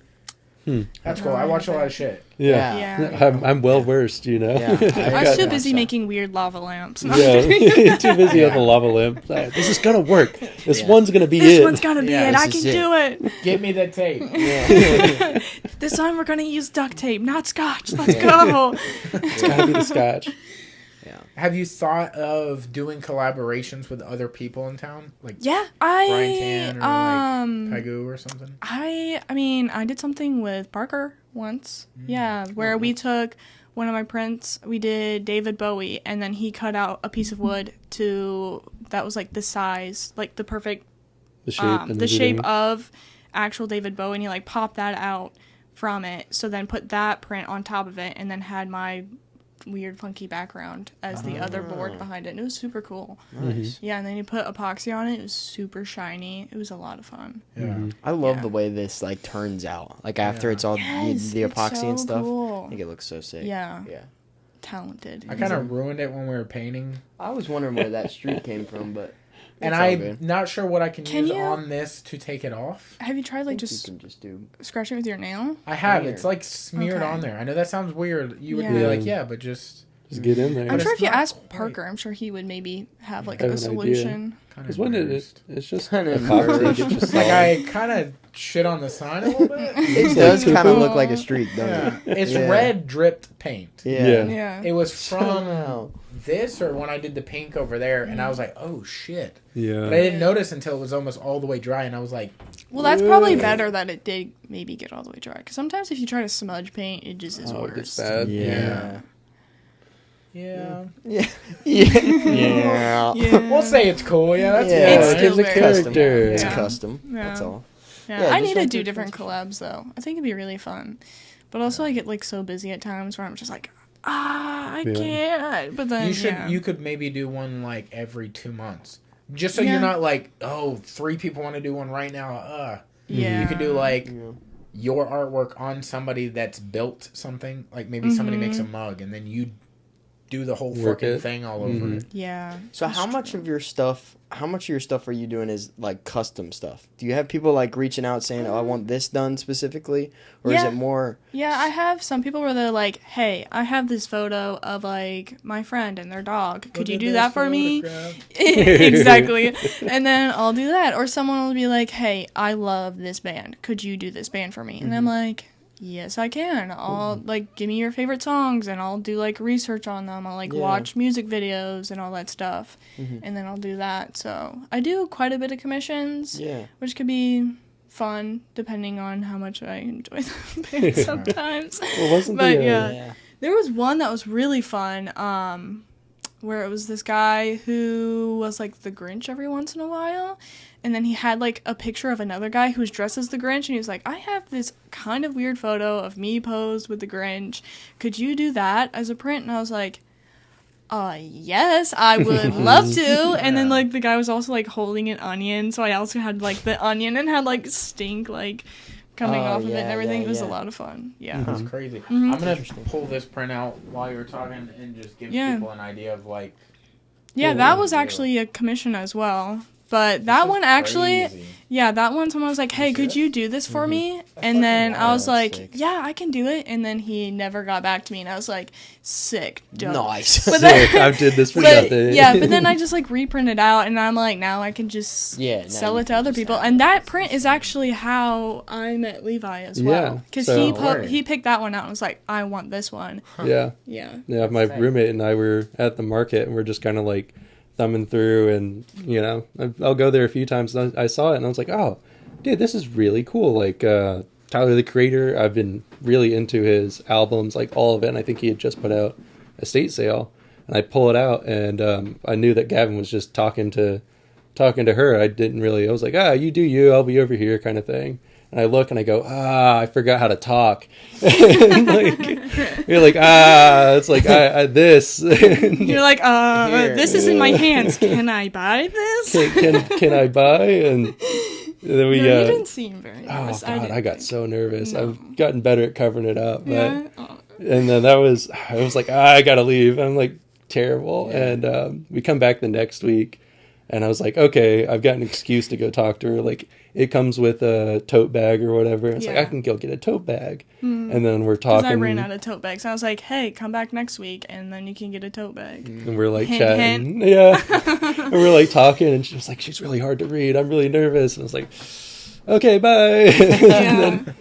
That's cool. I watch a lot of shit. Yeah. Yeah. I'm well versed, you know. Yeah. I was too got busy that. making weird lava lamps. Yeah, too busy on the lava lamp. This is gonna work. This Yeah. one's gonna be This it. one's gonna be Yeah, it. I this can is do it. Give me the tape. Yeah. This time we're gonna use duct tape, not scotch. Let's go. It's gotta be the scotch. Yeah. Have you thought of doing collaborations with other people in town, like Yeah, Brian Tan or like Pegu or something? I mean, I did something with Parker once. Yeah, where we took one of my prints. We did David Bowie, and then he cut out a piece of wood that was like the size, like the perfect the shape of actual David Bowie, and he like popped that out from it. So then put that print on top of it, and then had my weird funky background as the other board behind it, and it was super cool. Nice. Yeah, and then you put epoxy on it. It was super shiny. It was a lot of fun. Yeah. I love the way this like turns out. Like after it's all the epoxy it's and so stuff. cool. I think it looks so sick. Yeah. Yeah. Talented. I kind of ruined it when we were painting. I was wondering where that streak came from, but And it's all I'm good. not sure what I can use you- on this to take it off. Have you tried like You just can just do. scratching with your nail? I have. Here. It's like smeared Okay. on there. I know that sounds weird. You would be Yeah. like, yeah, but just get in there. I'm sure it's if you not ask quite. Parker, I'm sure he would maybe have like Have a an idea. solution. kind Because of when embarrassed. it's just Kinda epoxy. embarrassed. It just Like all- I kind of shit on the sign a little bit. It does like kind of super- look like a streak, doesn't Yeah, it? it's Yeah. red dripped paint. Yeah. Yeah. It was from Somehow. this or when I did the pink over there, and I was like, oh shit. yeah. But I didn't notice until it was almost all the way dry, and I was like, Well, that's probably better that it did maybe get all the way dry. Because sometimes if you try to smudge paint, it just is Oh, it worse. gets bad. Yeah. yeah. Yeah. Yeah. Yeah. We'll say it's cool. Yeah, that's Yeah, It's fine. still it's a very custom. character. It's Yeah. custom. Yeah. That's all. Yeah, Yeah, I just need to like do the different collabs though. I think it'd be really fun. But also, I get like so busy at times where I'm just like, I Yeah. can't. But then You should. yeah. You could maybe do one like every 2 months, just so Yeah. you're not like, oh, 3 people want to do one right now. yeah. You could do like Yeah. your artwork on somebody that's built something. Like maybe somebody makes a mug, and then you do the whole Work fucking it. thing all over it. Yeah. So how much of your stuff are you doing is like custom stuff? Do you have people like reaching out saying, "Oh, I want this done specifically," or is Yeah. it more? Yeah, I have some people where they're like, "Hey, I have this photo of like my friend and their dog. Could you do that for me?" Exactly. And then I'll do that. Or someone will be like, "Hey, I love this band. Could you do this band for me?" And I'm like, "Yes, I can. I'll like give me your favorite songs and I'll do like research on them. I'll like Yeah. watch music videos and all that stuff." And then I'll do that. So, I do quite a bit of commissions, Yeah. which could be fun depending on how much I enjoy the band sometimes. Well, wasn't But the, yeah. There was one that was really fun, where it was this guy who was like the Grinch every once in a while, and then he had like a picture of another guy who was dressed as the Grinch, and he was like, I have this kind of weird photo of me posed with the Grinch. Could you do that as a print? And I was like, yes, I would love to. And then like the guy was also like holding an onion, so I also had like the onion and had like stink like coming Oh, off of it and yeah, everything. yeah, It was a yeah. lot of fun. Yeah. That's crazy. Mm-hmm. I'm gonna pull this print out while you're talking and just give Yeah. people an idea of like. Yeah, Holy that was deal. actually a commission as well. But that this one is actually, crazy. yeah, that one someone was like, hey, could you do this for me? And then I was wild. like, Sick. yeah, I can do it. And then he never got back to me. And I was like, sick. Dope. Nice. But Sick, I did this for But, nothing. yeah, but then I just like reprinted out and I'm like, now I can just Yeah, now sell you it to can other just people. have And it. that print is actually how I met Levi as well. Yeah, Because so- he picked that one out and was like, I want this one. Yeah. Yeah. Yeah, my Sick. roommate and I were at the market and we're just kind of like thumbing through, and you know, I'll go there a few times. And I saw it and I was like, oh, dude, this is really cool. Like Tyler the Creator, I've been really into his albums, like all of it. And I think he had just put out Estate Sale, and I pull it out, and I knew that Gavin was just talking to her. I was like, you do you, I'll be over here, kind of thing. And I look and I go, I forgot how to talk. And like, you're like, it's like, this. You're like, Here. this is in my hands. Can I buy this? can I buy? And then we, No, you didn't seem very oh nervous. God, I got so nervous. No. I've gotten better at covering it up. But, Yeah. Oh. and then I was like, I gotta leave. I'm like, terrible. And we come back the next week. And I was like, okay, I've got an excuse to go talk to her. Like, it comes with a tote bag or whatever. It's like, Yeah. I can go get a tote bag. And then we're Because talking. I ran out of tote bags. I was like, hey, come back next week and then you can get a tote bag. And we're like Hint, chatting. Yeah. And we're like talking. And she was like, she's really hard to read. I'm really nervous. And I was like, okay, bye. And then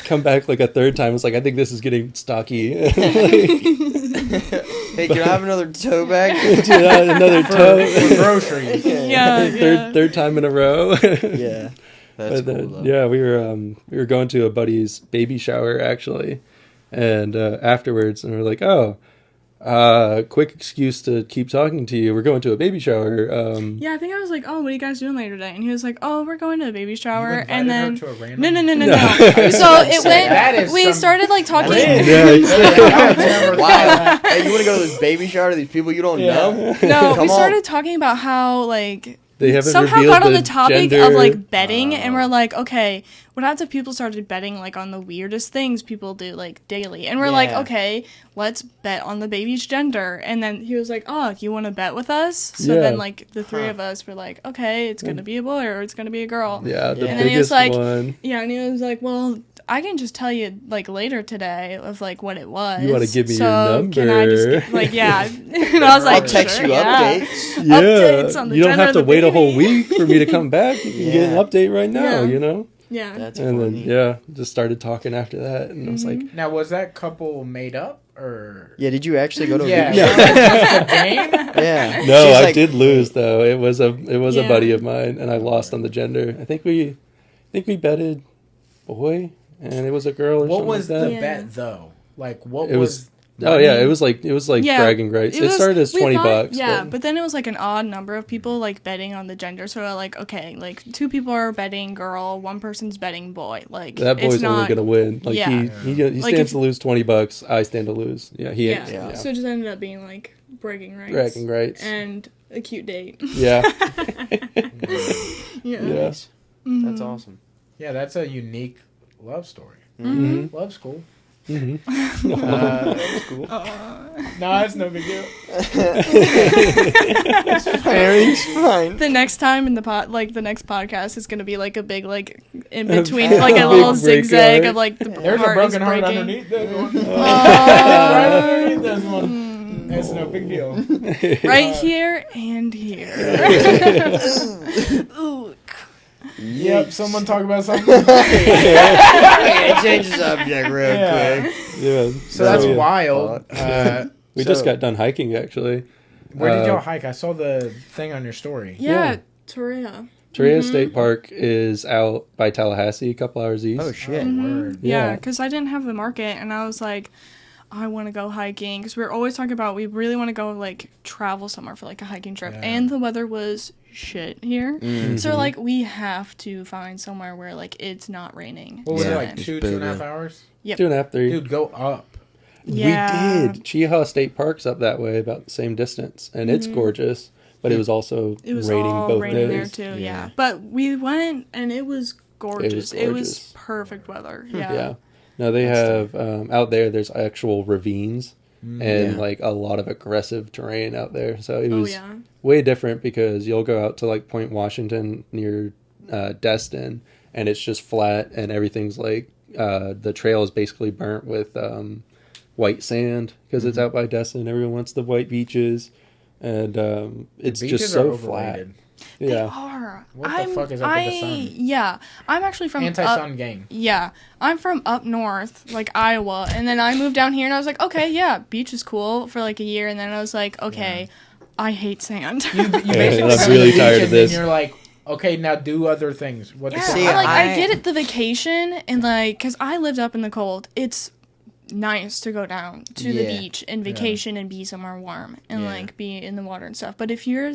come back like a third time. It's like, I think this is getting stocky. Like, Hey, can I have another toe bag? Another For toe. groceries. Yeah. Third time in a row. Yeah, that's cool though. Yeah, we were going to a buddy's baby shower actually, and afterwards, and we're like, oh. Quick excuse to keep talking to you. We're going to a baby shower. Yeah, I think I was like, "Oh, what are you guys doing later today?" And he was like, "Oh, we're going to a baby shower." You And then her to a random? no. No. So it That went. is We some- started like talking. Yeah. Wow. Hey, you want to go to this baby shower to these people you don't know? No, Come we on. started talking about how like They haven't somehow revealed got on the the topic gender. of like betting, and we're like, okay, what happens if people started betting like on the weirdest things people do like daily? And we're like, Yeah. okay, let's bet on the baby's gender. And then he was like, oh, you want to bet with us? So Yeah. then like the three of us were like, okay, it's gonna be a boy or it's gonna be a girl. Yeah, the And then he was biggest like- one. Yeah, and he was like, well, I can just tell you like later today of like what it was. You wanna give me so your Can I just number? get, like yeah? And I was like, I'll text sure, you yeah. updates. Yeah, Updates on the you don't gender have of to the wait a whole baby. week for me to come back. You can get an Yeah. update right now. Yeah. You know. Yeah. That's And funny. then just started talking after that, and I was like, Now, was that couple made up or? Yeah, did you actually go to a Yeah. baby shower? Just a game? Yeah. no, She's I like, did lose though. It was a Yeah. buddy of mine, and I lost on the gender. I think we betted boy, and it was a girl or What something was like that. the Yeah. bet though? Like what It was? was- Oh yeah, it was like Yeah, bragging rights. It was- started as we $20. thought- Yeah, but then it was like an odd number of people like betting on the gender. So we're like, okay, like 2 people are betting girl, 1 person's betting boy. Like that it's boy's not, only gonna win. Like Yeah. he Like, stands if- to lose $20. I stand to lose. Yeah, he Yeah. Yeah. So it just ended up being like bragging rights. bragging rights. And a cute date. Yeah, Yeah. yeah. Nice. Mhm. That's awesome. Yeah, that's a unique love story. Mm-hmm. Love's cool. Mm-hmm. That's cool. No, it's no big deal. Everything's fine. The next time in the the next podcast is gonna be like a big like in between big like a little break zigzag heart. of like the There's a heart is broken heart breaking. underneath this one. Aw. Right underneath this one. It's no big deal. Right here and here. Ooh. Yep, someone talk about something. Change the subject real Yeah. quick. Yeah. So that's yeah. wild. We So- just got done hiking actually. Where did y'all hike? I saw the thing on your story. Yeah, Toria. Torreya State Park is out by Tallahassee, a couple hours east. Oh shit. Word. Yeah, Yeah. because I didn't have the market, and I was like, I want to go hiking because we were always talking about we really want to go like travel somewhere for like a hiking trip, Yeah. and the weather was shit here, Mm-hmm. so like we have to find somewhere where like it's not raining. What was it Yeah. like? Just 2.5 boo-boo. hours? 2.5, 3. Dude, go up. Yeah. We did. Cheaha State Park's up that way, about the same distance, and it's gorgeous. But it was also It was raining all both raining days. there too. Yeah. Yeah, but we went and it was gorgeous. It was gorgeous. perfect weather. Yeah. Yeah. No, they have out there. There's actual ravines and Yeah. like a lot of aggressive terrain out there. So it Oh was yeah. way different because you'll go out to like Point Washington near Destin, and it's just flat, and everything's like the trail is basically burnt with white sand because it's out by Destin. Everyone wants the white beaches, and it's Beaches just are so flat. overrated. They Yeah. are. What the fuck is up with the sun? Yeah, I'm actually from Anti-sun gang. Yeah, I'm from up north, like Iowa, and then I moved down here, and I was like, okay, yeah, beach is cool for like a year, and then I was like, okay, I hate sand. You basically I'm come to the really beach tired of and this. then you're like, okay, now do other things. What the Yeah, fuck? See, I I- get it, the vacation, and like, cause I lived up in the cold. It's nice to go down to the Yeah. beach and vacation and be somewhere warm and Yeah. like be in the water and stuff. But if you're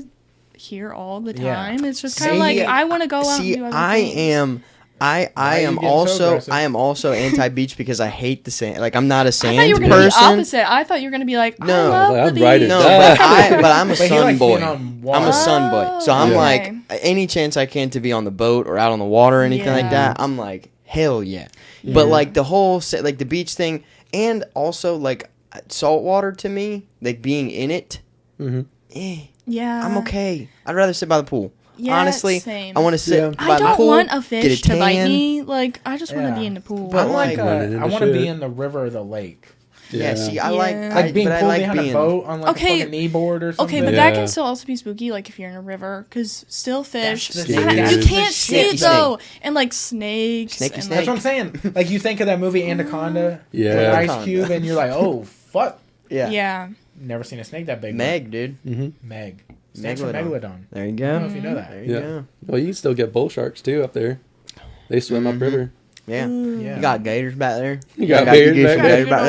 here all the Yeah. time, it's just kind of See, like I want to go out. See, and do other I things. am. I Why you am getting so also aggressive? I am also anti-beach because I hate the sand. Like I'm not a I sand thought you were gonna person. be opposite. I thought you were gonna be like, I No. love Like, the I'm beach. right at No, that. but I'm a But he sun likes boy. being on water. I'm a sun boy. So I'm Yeah. like any chance I can to be on the boat or out on the water or anything like Yeah. that. I'm like hell yeah. But like the whole like the beach thing and also like salt water to me, like being in it, Yeah, I'm okay. I'd rather sit by the pool. Yeah, Honestly, same. I want to sit Yeah. by I the don't pool. want a get fish to bite tan. me. Like I just want to Yeah. be in the pool. But, I'm like, like, running I into want to be shit. in the river or the lake. Yeah, see, I Yeah. like Like being but I pulled like behind being a boat on like Okay. a fucking kneeboard or something. Okay, but Yeah. that can still also be spooky, like if you're in a river, because still fish. That's the You thing. you That's can't the see it shit. though, and like snakes. Snaky and, snake. That's what I'm saying. Like you think of that movie Anaconda Yeah. with Ice Anaconda. Cube, and you're like, oh fuck. yeah. Yeah. Never seen a snake that big. Meg, dude. Meg. Snakes are Megalodon. megalodon. There you I go. don't know if you know that. There you Yeah. go. Well, you can still get bull sharks too up there. They swim upriver. Yeah. Yeah. You got gators back there. You got gators back some there. gators back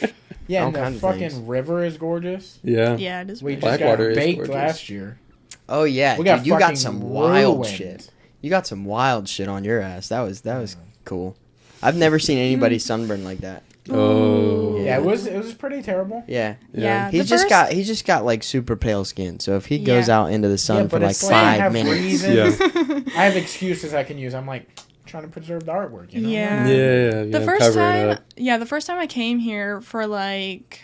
there. Yeah, All and the kinds of fucking things. river is gorgeous. Yeah. Yeah, it is. We weird. just Blackwater got is baked gorgeous. last year. Oh yeah, We got dude, you got fucking some wild ruined. shit. You got some wild shit on your ass. That was cool. I've never seen anybody sunburn like that. Oh. Yeah, it was pretty terrible. Yeah. Yeah, He's the just first- got like super pale skin. So if he goes Yeah. out into the sun Yeah, for but like it's like I 5 have minutes. reasons. Yeah. I have excuses I can use. I'm like trying to preserve the artwork. You know? Yeah. Yeah. The first cover it time, up. the first time I came here for like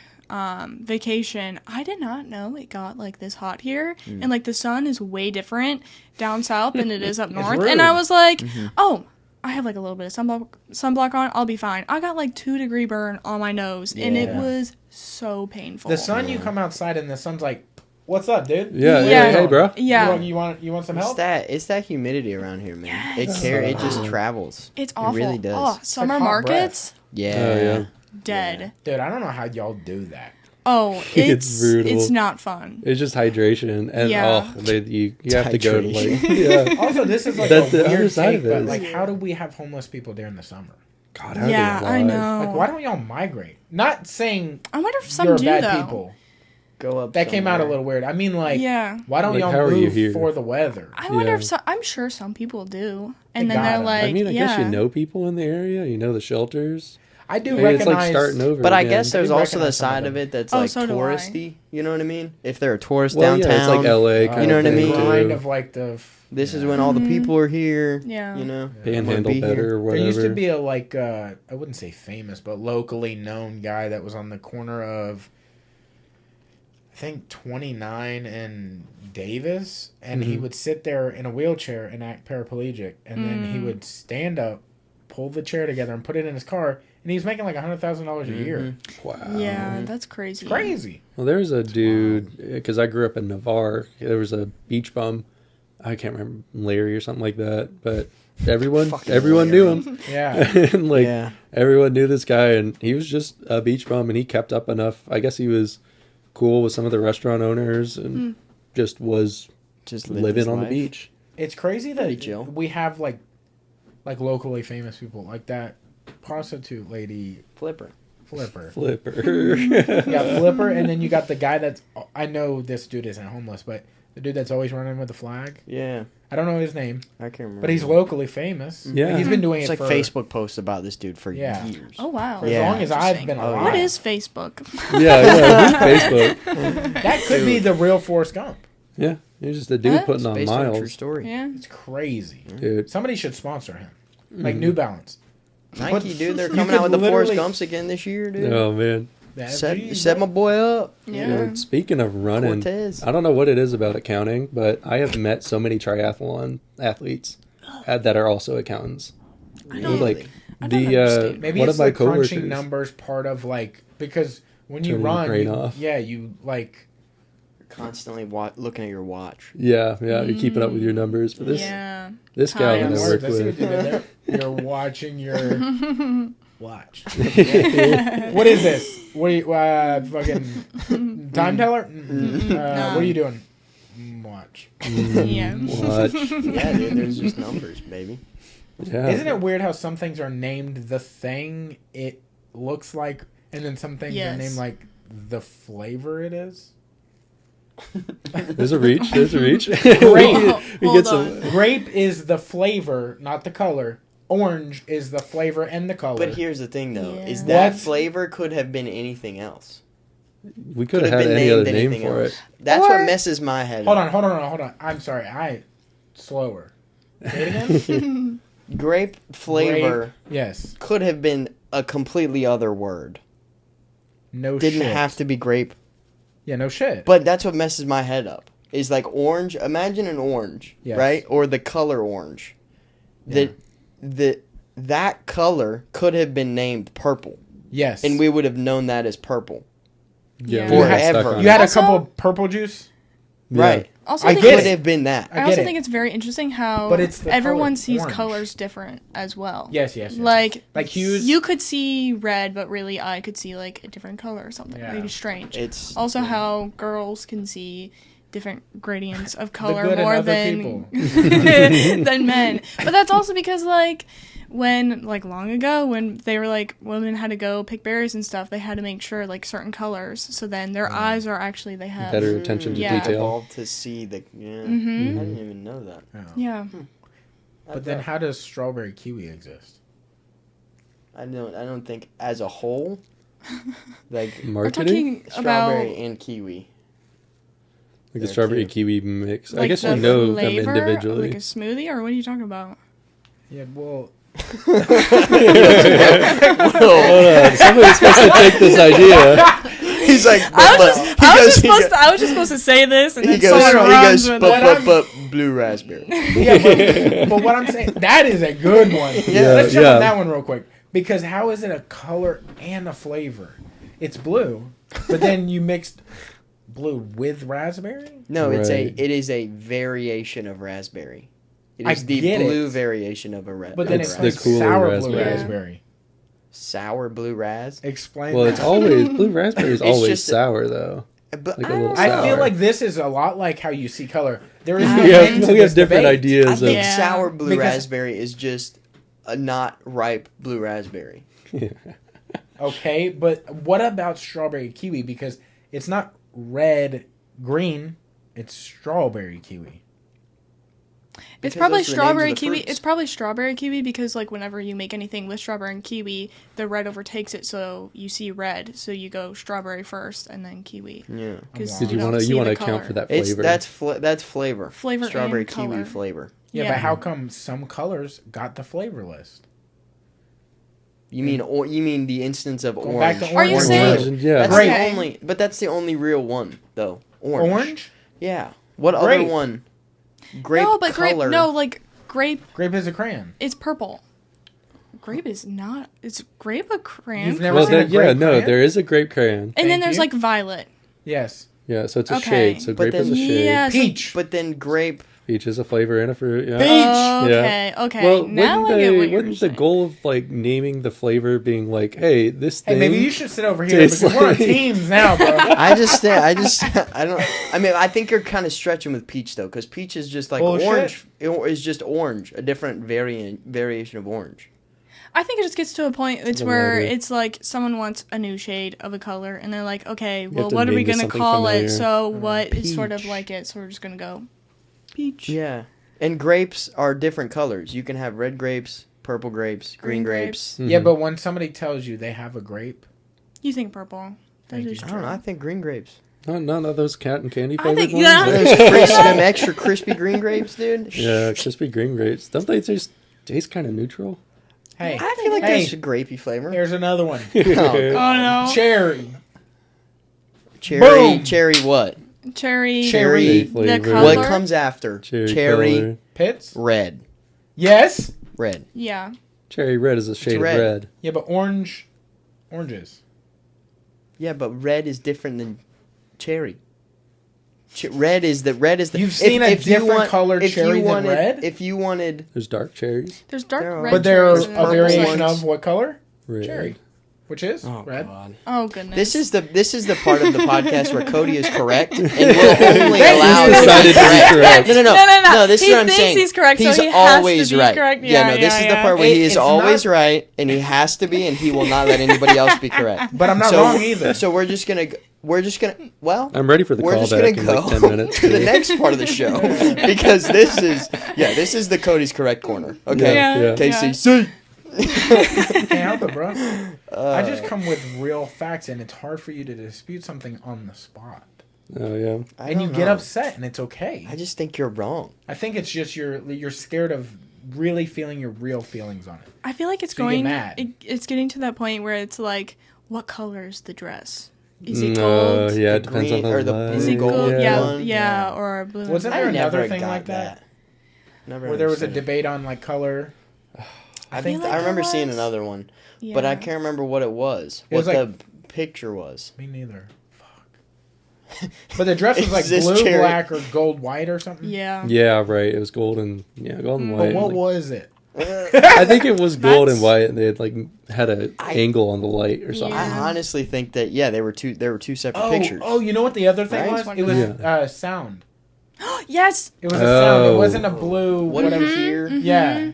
vacation, I did not know it got like this hot here, and like the sun is way different down south than it is up north. And I rude. was like, oh, I have like a little bit of sunblock on. I'll be fine. I got like 2-degree burn on my nose, and it Yeah. was so painful. The sun, you come outside and the sun's like, "What's up, dude? Yeah. Yeah. Hey, bro. Yeah, You want some It's help?" that humidity around here, man. Yes. It just travels. it's awful. It really does. Oh, summer hot markets, Yeah. Oh, yeah. dead. Dude, I don't know how y'all do that. Oh, It's brutal. It's not fun. It's just hydration, and Yeah. you have to go to like Hydration. yeah. Also, this is like That's a the other weird side take, of it but is- like, how do we have homeless people during the summer? God, how Yeah, they I alive. know. Like, why don't y'all migrate? Not saying I wonder if some you're do bad though. people. Go up. That came out a somewhere. little weird. I mean, like, Yeah. why don't Like, y'all how are you move here? for the weather? I wonder Yeah. if I'm sure some people do, and They then they're gotta. like, I mean, I guess you yeah. know people in the area. You know the shelters. I do Maybe recognize. it's like starting over. But I again. guess there's do also the recognize some of side them. of it that's Oh, like so do I. touristy. You know what I mean? If they're a tourist Well, downtown, yeah, it's like LA. Kind You know of what I thing, mean? grind too. of like the. this is when all the people are here. Yeah. You know, Panhandle be better here. or whatever. There used to be a like I wouldn't say famous, but locally known guy that was on the corner of I think 29 and Davis, and he would sit there in a wheelchair and act paraplegic, and then he would stand up, pull the chair together, and put it in his car, and he was making like $100,000 a year. Wow. Yeah, that's crazy. Crazy. Well, there's a dude because I grew up in Navarre. There was a beach bum. I can't remember Larry or something like that, but everyone Fucking knew Larry. him. Yeah. And like Yeah. everyone knew this guy, and he was just a beach bum, and he kept up enough. I guess he was cool with some of the restaurant owners, and just was Just live his living on the life. beach. It's crazy Pretty that chill. we have like locally famous people like that prostitute lady Flipper. Flipper. Flipper. You got Flipper, and then you got the guy that's. I know this dude isn't homeless, but the dude that's always running with the flag. Yeah, I don't know his name, I can't remember. but he's locally famous. Yeah. He's been doing It's it like for Facebook posts about this dude for Yeah. years. Oh wow. for as Yeah. long as I've Interesting. been Oh, alive. What is Facebook? yeah, Facebook. That could be the real Forrest Gump. Yeah, he's just a dude Huh? putting on Based on a true miles, story. Yeah. It's crazy. dude. Somebody should sponsor him, like New Balance. Nike, dude, they're You coming could out with the Forrest literally- Gumps again this year, dude. Oh man. Set my boy up. Yeah. Dude, speaking of running, Cortez. I don't know what it is about accounting, but I have met so many triathlon athletes that are also accountants. Really? Like I don't the understand. Maybe one it's of my the crunching coworkers. numbers part of like because when you Turning the run, brain you, off. yeah, you like Constantly looking at your watch. Yeah, you're keeping up with your numbers. But Yeah. this gal that Times. I words. work I see what with, you did there. You're watching your watch. What is this? What are you fucking time teller? What are you doing? Watch. Yeah. watch. Yeah, dude, there's just numbers, baby. Yeah. Isn't it weird how some things are named the thing it looks like, and then some things are Yes. named like the flavor it is? There's a reach. There's a reach. Great. we Hold get some. Grape is the flavor, not the color. Orange is the flavor and the color. But here's the thing, though, Yeah. is that What? flavor could have been anything else. We could have had any other name for it. That's What? what messes my head. hold up. on. I'm sorry. Slower. Say it again. Grape flavor Grape, yes. could have been a completely other word. No Didn't shit. have to be grape. Yeah, no shit. But that's what messes my head up. Is like orange. Imagine an orange, Yes. right? Or the color orange. That color could have been named purple, yes. and we would have known that as purple. Yeah. we You got had, stuck Forever. on you it. had Also- a couple of purple juice? Yeah. Right. Also, I think get Could it. have been that. I I also get it. think it's very interesting how But it's the everyone color sees orange. colors different as well. Yes. Like hues. you could see red, but really I could see like a different color or something. Yeah. Maybe strange. It's Also, how girls can see different gradients of color good in more other than people. than men. But that's also because like when like long ago when they were like women had to go pick berries and stuff, they had to make sure like certain colors. So then their eyes are actually they have Better attention to Yeah. detail. evolved to see the. Yeah, Mhm. I didn't even know that. Yeah. But then, how does strawberry kiwi exist? I don't think as a whole, like We're Marketing? talking strawberry about and kiwi. Like a There strawberry too. kiwi mix. I like guess the you know them flavor, individually. like a smoothie, or what are you talking about? Yeah, well, Hold on. Somebody's supposed to take this idea. He's like, I was just supposed to say this, and He then goes, someone runs with it. but blue raspberry. yeah, but what I'm saying, that is a good one. Yeah, Let's jump yeah. on that one real quick. Because how is it a color and a flavor? It's blue, but then you mixed blue with raspberry? No, Right. it is a variation of raspberry. It I is the get blue it. variation of a But then It's it's the like cooler sour raspberry. blue Yeah. raspberry. sour blue ras. Explain Well, that. it's always blue raspberry is It's always just a- sour though. But Like a I little don't I know. feel sour. like this is a lot like how you see color. There is I no don't end to we have this different debate. ideas I of think Yeah. sour blue Because- raspberry is just a not ripe blue raspberry. Okay, but what about strawberry kiwi? Because it's not red, green. It's strawberry kiwi. It's Because probably those are the names of strawberry the kiwi. fruits. It's probably strawberry kiwi because like whenever you make anything with strawberry and kiwi, the red overtakes it, so you see red. So you go strawberry first and then kiwi. Yeah. 'Cause Did Did you don't want to see the account color. for that It's flavor? that's flavor. Flavor and Strawberry kiwi color. flavor. Yeah, but how come some colors got the flavor list? You mean the instance of Going orange? back to Are you orange. saying- Orange, yeah. That's Grape. the only, but that's the only real one though. Orange. Orange? Yeah. What Grape. other one? Grape no, but color. grape. No, like grape. Grape is a crayon. It's purple. Grape is not. Is grape a crayon? You've never Well, seen a there, grape no, crayon? there is a grape crayon. and then Thank there's you. like violet. Yes. Yeah, so it's a Okay. shade. So But grape is then- a shade. Yeah. Peach. But then grape. Peach is a flavor and a fruit. Yeah. Peach. Okay. Okay. Well, now I wouldn't, get what you're wouldn't the saying. goal of like naming the flavor being like, hey, this Hey, thing? maybe you should sit over here tastes because we're on like- teams now, bro. I don't. I mean, I think you're kind of stretching with peach though, because peach is just like Bullshit. orange. It is just orange, a different variation of orange. I think it just gets to a point it's Doesn't where matter. it's like someone wants a new shade of a color and they're like, okay, have well, to what are we name this gonna something call familiar. it? So what is sort of Peach. like it? So we're just gonna go peach. Yeah, and grapes are different colors. You can have red grapes, purple grapes, green grapes. Yeah, but when somebody tells you they have a grape, You think purple? That Thank is you. I don't know. I think green grapes. None of those cat and candy I flavored think- ones. yeah. Those crisp, them extra crispy green grapes, dude. Yeah, crispy green grapes. Don't they just taste kind of neutral? hey, I feel like hey, there's a grapey flavor. here's another one. Oh, Oh no, Cherry. cherry, Boom. cherry what? cherry. Cherry. The flavor. color. What comes after? Cherry, color. Pits? red, Yes. red. Yeah. Cherry red is a shade red. of red. Yeah, but oranges. Yeah, but red is different than cherry. Red is the You've seen a different colored if you cherry than wanted, red? If you wanted, There's dark cherries. There's dark There are- red But they're cherries a and then there's, variation like- of what color? Red. Cherry. Which is red. God. Oh goodness. This is the part of the podcast where Cody is correct and will only allow He's you to decided be to be correct. No. No. This He is what I'm thinks saying. he's correct, so He's he has to always be right. correct. Yeah, Yeah, no, this is the yeah. part where he is It's always not- right and he has to be, and he will not let anybody else be correct. But I'm not So- wrong either. So we're just gonna. Well, I'm ready for the we're just gonna callback in go like 10 minutes. to the next part of the show because this is the Cody's correct corner. Okay, Yeah. KCC. Can't help it, bro. I just come with real facts, and it's hard for you to dispute something on the spot. Oh yeah. And you get upset, and it's okay. I just think you're wrong. I think it's just you're scared of really feeling your real feelings on it. I feel like it's So you get going. mad. It's getting to that point where it's like, what color is the dress? Is it gold? Yeah, it depends on green the or the light. Is it gold gold? Yeah. Yeah, one? yeah, or blue. Wasn't I there never another thing got like that? Never Where there was a understood it. debate on like color. I feel think like I remember there seeing was. another one, Yeah. but I can't remember what it was. It was What like- the picture was. Me neither. But the dress was like Is this blue, cherry? black, or gold, white, or something. Yeah. Yeah, right. It was gold and gold and white. But what like- was it? I think it was gold and That's- white, and they had like had a angle on the light or something. Yeah. I honestly think that they were two separate pictures. Oh, you know what the other thing Right? was? It was Yeah. sound. Yes. It was a sound. It Oh. wasn't a blue. What whatever. do you hear? Yeah.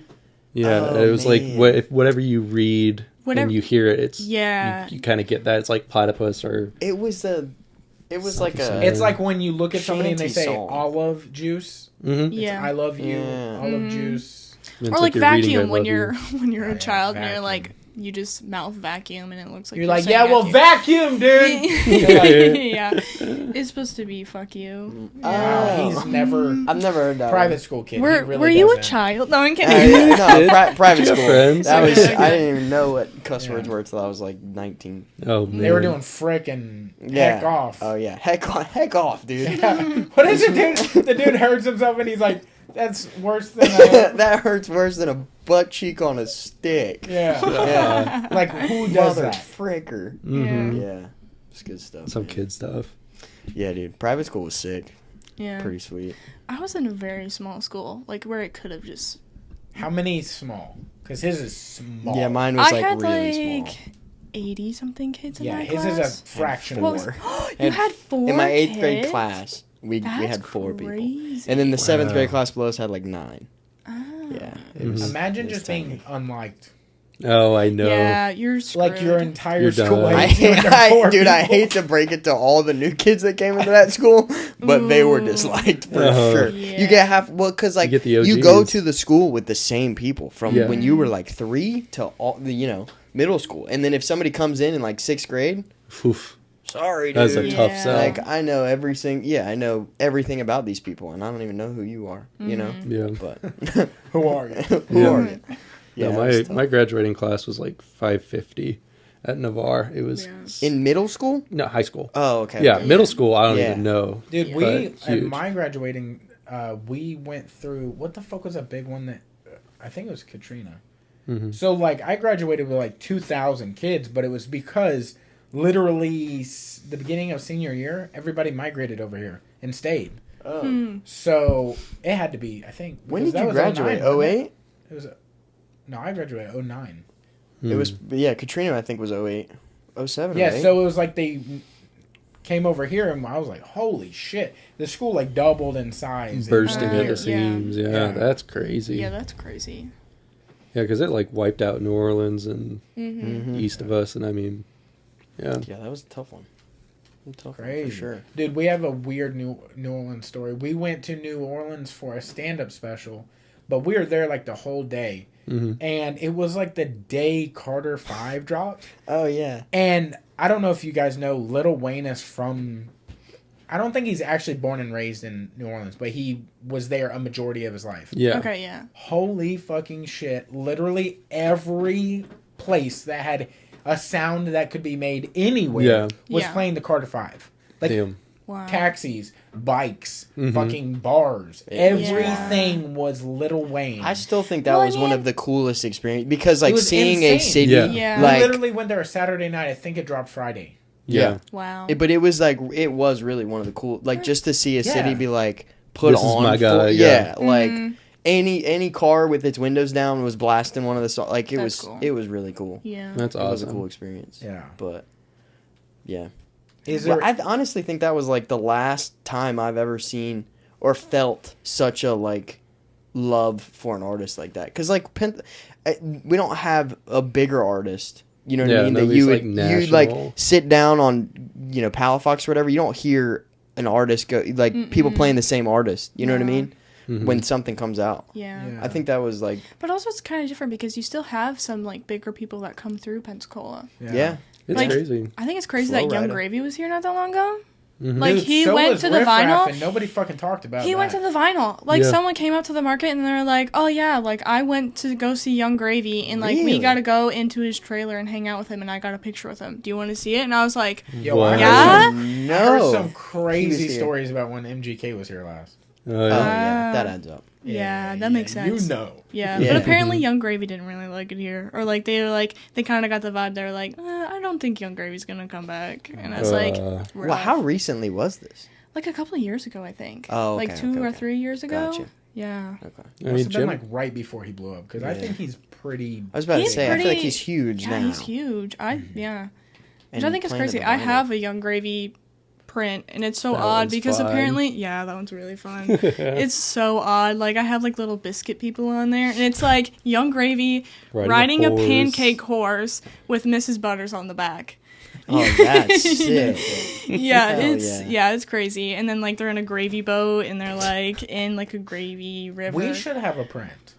Yeah, Oh, it was like man. whatever you read Whatever- and you hear it, it's Yeah. you kind of get that. It's like platypus or It was like a. It's like when you look at somebody and they Shanty say song. olive juice. mm-hmm. Yeah. I love you. Yeah. Olive juice. Or like you're reading, vacuum "I when love you're you." when you're Oh, a yeah, child and you're vacuum. like you just mouth vacuum and it looks like You're like, saying yeah, well, vacuum, dude. You're like, yeah. It's supposed to be fuck you. wow, Oh. he's never I've never heard that. private school kid. He Were really were you a doesn't. child? No, I'm One. kidding. No, private Did you have school. friends? That was. Okay. I didn't even know what cuss words Yeah. were till I was like 19. Oh man, They were doing frick and Yeah. heck off. Oh yeah, heck off, dude. Yeah. What is it, dude? The dude hurts himself and he's like, that's worse than a... That hurts worse than a butt cheek on a stick. Yeah. Yeah. Like, who does Mother that? fricker. Mhm. Yeah, it's good stuff. Some man. kid stuff. Yeah, dude. Private school was sick. Yeah. Pretty sweet. I was in a very small school, like where it could have just. How many small? Because his is small. Yeah, mine was I like had really like 80 something kids in Yeah, my his class. is a fraction What of was- more. you had 4 In my 8th grade kids? class, we That's had 4 people. crazy. And then the 7th Wow. grade class below us had like 9. Ah. Yeah. Imagine it was just being tiny. unliked. Oh, I know. Yeah, you're screwed. Like your entire You're school done. I hates you and hate, they're poor dude, I people. hate to break it to all the new kids that came into that school, but they were Ooh. disliked for Uh-huh. sure. Yeah. You get half, well, because like You get the you go OGs. to the school with the same people from Yeah. when you were like 3 to all the middle school, and then if somebody comes in like 6th grade, Oof. sorry, dude. That's a tough Yeah. sell. Like I know I know everything about these people, and I don't even know who you are. You know, Yeah. but Who are you? who Yeah. are you? Yeah, it was my tough. graduating class was like 550 at Navarre. It was Yeah. In middle school. no high school. Oh, okay. Yeah, okay. middle school. I don't Yeah. even know. Dude, Yeah. we, But at huge. my graduating, we went through, what the fuck was that big one that, I think it was Katrina. Mm-hmm. So, like, I graduated with, like, 2,000 kids, but it was because literally the beginning of senior year, everybody migrated over here and stayed. Oh. So, it had to be, I think. When because did that you was graduate? 09, wasn't 08? It was, no, I graduated 09. It was Katrina I think was 08. 07 Yeah, right? so it was like they came over here, and I was like, holy shit. The school, like, doubled in size. in bursting a at year. the seams. Yeah, Yeah. that's crazy. Yeah, that's crazy. Yeah, because it like wiped out New Orleans and Mhm. east of us, and I mean, yeah, Yeah, that was a tough one. A tough one Crazy. for sure. Dude, we have a weird New Orleans story. We went to New Orleans for a stand-up special, but we were there like the whole day. Mhm. And it was like the day Carter 5 dropped. Oh yeah. And I don't know if you guys know, Lil Wayne is from... I don't think he's actually born and raised in New Orleans, but he was there a majority of his life. yeah. Okay, yeah. Holy fucking shit. Literally every place that had a sound that could be made anywhere Yeah. was Yeah. playing the Carter 5. Like Damn. Wow. taxis, bikes, Mhm. fucking bars. Yeah. Everything was Lil Wayne. I still think that Well, I was one mean- of the coolest experiences because like It was seeing a insane. city Yeah. Yeah. we like literally went there a Saturday night. I think it dropped Friday. Yeah. Wow. but it was like it was really one of the cool like just to see a city Yeah. be like put This is on my guy, yeah, yeah. like Mhm. any car with its windows down was blasting one of the songs. Like it That's was cool. it was really cool. Yeah. That's It was a awesome. cool experience. Yeah. But yeah. Is there? Well, I honestly think that was like the last time I've ever seen or felt such a like love for an artist like that. Because like we don't have a bigger artist. You know what Yeah, I mean? That nobody's, you like, would you like national. sit down on Palafox or whatever. You don't hear an artist go like people playing the same artist. You know what I No. mean? Mhm. When something comes out. Yeah. Yeah. I think that was like But also it's kind of different because you still have some like bigger people that come through Pensacola. yeah. It's Like- crazy. I think it's crazy Flow that Young rider. Gravy was here not that long ago. Mhm. Like Dude, he so went was to the Riff Raff, vinyl. and nobody fucking talked about He that. went to the vinyl. Like Yeah. someone came out to the market and they're like, "Oh yeah, like I went to go see Young Gravy and like Really? we got to go into his trailer and hang out with him and I got a picture with him. Do you want to see it?" And I was like, Yo, Wow. I heard Yeah? some, I No. heard some He crazy was here. stories about when MGK was here last. Oh yeah, that adds up. Yeah, that makes sense. You know. Yeah, Yeah. but apparently Young Gravy didn't really like it here, or like they kind of got the vibe. They're like, I don't think Young Gravy's gonna come back, and it's like, rough. Well, how recently was this? Like a couple of years ago, I think. Oh, okay, like 2 or 3 years ago. Gotcha. Yeah. Okay. I Must mean, have been like right before he blew up because I think he's pretty. I was about to He's say, I feel like pretty- he's huge Yeah, now. he's huge. And Which I think is Planet crazy. of the I Vinyl. have a Young Gravy print, and it's so That odd one's because fun. apparently, yeah, that one's really fun. It's so odd. Like I have like little biscuit people on there, and it's like Young Gravy riding a horse. pancake horse with Mrs. Butters on the back. Oh, that's sick. Yeah, Hell it's it's crazy. And then like they're in a gravy boat, and they're like in like a gravy river. We should have a print.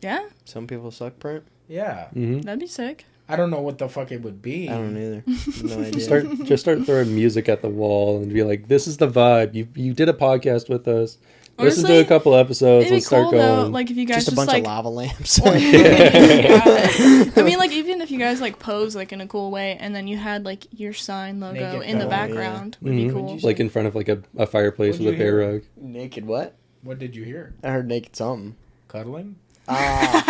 Yeah, Some people suck print. Yeah. Mm-hmm. that'd be sick. I don't know what the fuck it would be. I don't either. No idea. Start throwing music at the wall and be like, "This is the vibe. You did a podcast with us. Listen to Honestly, a couple episodes. It'd be Let's start cool though, going." like if you guys Just a bunch like, of lava lamps. I mean, like even if you guys like pose like in a cool way, and then you had like your sign logo Naked in the pose. background, would be cool. like in front of like a fireplace What'd with a you bear hear? rug. Naked what? What did you hear? I heard naked something. Cuddling? Ah.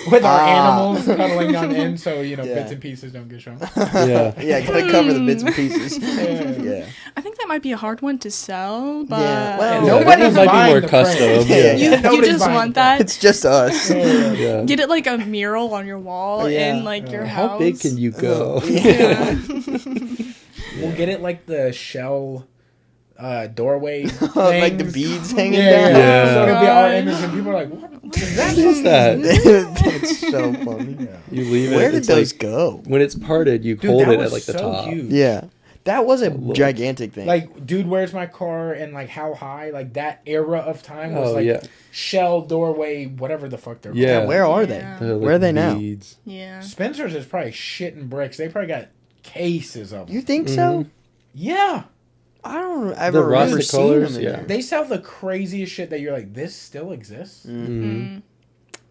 With our animals cuddling on end so, Yeah. bits and pieces don't get shown. Yeah. Yeah, gotta cover the bits and pieces. Yeah. Yeah. I think that might be a hard one to sell, but Yeah, well- And Yeah, nobody's that might be buying more the print. custom. Yeah. Yeah. you Nobody's just buying want the that. It's just us. Yeah. Get it like a mural on your wall Yeah. in like your house. How big can you go? Yeah. We'll get it like the shell doorway Like the things. beads Yeah, hanging yeah, down. yeah. So it'll be our God. image and people are like, what is that? What is that? That's so funny. Yeah. You leave it. Where did it's those like, go? when it's parted, you Dude, hold that it was at like the so top. huge. Yeah. That was a look. gigantic thing. Like, dude, where's my car? And like, how high? Like that era of time was Oh, like yeah. shell doorway, whatever the fuck they're called. Yeah. where are they? Yeah. The, like, Where are they now? beads. Yeah. Spencer's is probably shitting bricks. They probably got cases of them. You think so? Yeah, I don't ever The remember rustic seeing colors, them in yeah. there. they sell the craziest shit that you're like, this still exists. Mm-hmm.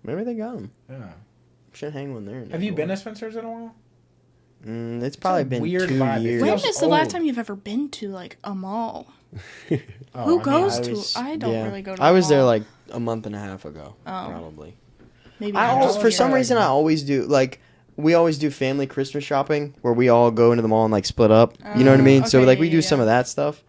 Maybe they got them. Yeah. Should hang one there. Have you been to Spencer's in a while? It's probably a been weird 2 vibe. It years. When feels is the last old. time you've ever been to like a mall? Oh, Who I mean, goes I to? was- I don't yeah. really go to. I the was there mall. like a month and a half ago, Oh. probably. maybe. I not. always, for some Yeah. reason, I always do like we always do family Christmas shopping where we all go into the mall and like split up. You know what I mean? So okay, like we yeah, do yeah, some yeah. of that stuff,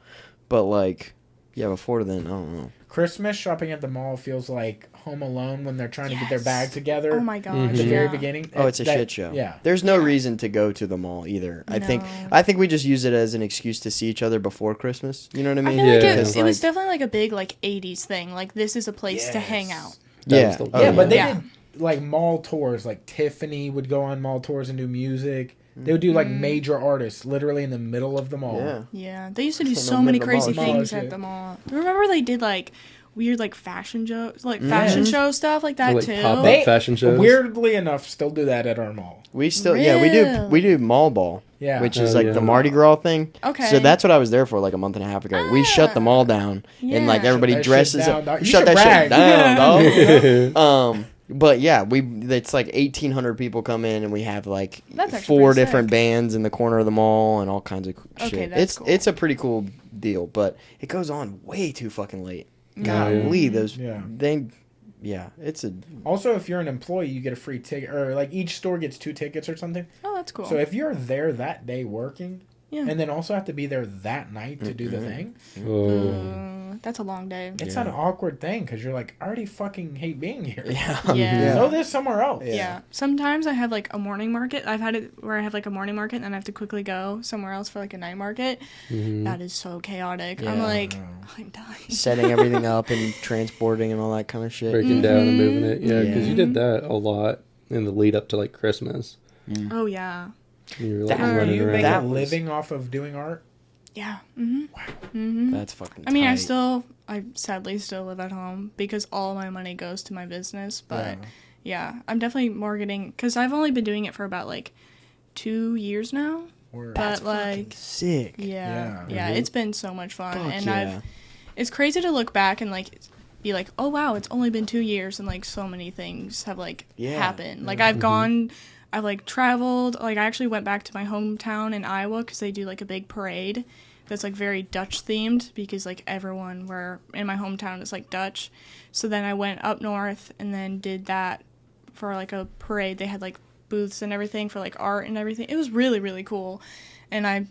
but like yeah, before then I don't know. Christmas shopping at the mall feels like Home Alone when they're trying to get their Yes. bag together. Oh my gosh. At the Mhm. very yeah. beginning. Oh, it's a That- shit show. Yeah. There's no reason to go to the mall either. I think No. we just use it as an excuse to see each other before Christmas. You know what I I mean? feel like Yeah. it, Because, it was like- definitely like a big like '80s thing. Like this is a place to hang Yes. out. That yeah. was the- Oh, Yeah, but they Yeah. did like mall tours. Like Tiffany would go on mall tours and do music. They would do like major artists literally in the middle of the mall. Yeah. Yeah, they used to do In so the many middle crazy mall things shit. at the mall. Remember they did like weird like fashion show stuff like that Like too. pop-up They, fashion shows. weirdly enough, still do that at our mall. We still Really? we do mall ball. Yeah. Which is Oh, like yeah. the Mardi Gras thing. Okay. So that's what I was there for like a month and a half ago. We shut the mall down and like Yeah. everybody Shut that dresses shit down, up. dog. You Shut should that brag. shit down, dog. yeah. But yeah, it's like 1,800 people come in and we have like That's actually 4 pretty different sick. bands in the corner of the mall and all kinds of Okay, shit. that's cool. It's a pretty cool deal, but it goes on way too fucking late. Golly, those Yeah. it's a Also, if you're an employee, you get a free ticket, or like each store gets 2 tickets or something. Oh, that's cool. So if you're there that day working, Yeah. and then also have to be there that night to do the thing, Oh. That's a long day. it's an awkward thing because you're like, I already fucking hate being here. Yeah. Throw this somewhere else. Yeah. Sometimes I have like a morning market. I've had it where I have like a morning market and then I have to quickly go somewhere else for like a night market. That is so chaotic. I'm Yeah. like, I'm dying. setting everything up and transporting and all that kind of shit. Breaking down and moving it. Yeah, because Yeah. you did that a lot in the lead up to like Christmas. Oh yeah. You were like That, running you around. make That a was- living off of doing art? Yeah. That's fucking I mean, tight. I sadly still live at home because all my money goes to my business. But yeah, I'm definitely marketing because I've only been doing it for about like 2 years now. Word. But like, sick. yeah, it's been so much fun, Fuck and yeah. it's crazy to look back and like be like, oh wow, it's only been 2 years, and like so many things have like Yeah. happened. Like I've like traveled. Like I actually went back to my hometown in Iowa because they do like a big parade that's like very Dutch themed because like everyone where in my hometown is like Dutch. So then I went up north and then did that for like a parade. They had like booths and everything for like art and everything. It was really, really cool. And I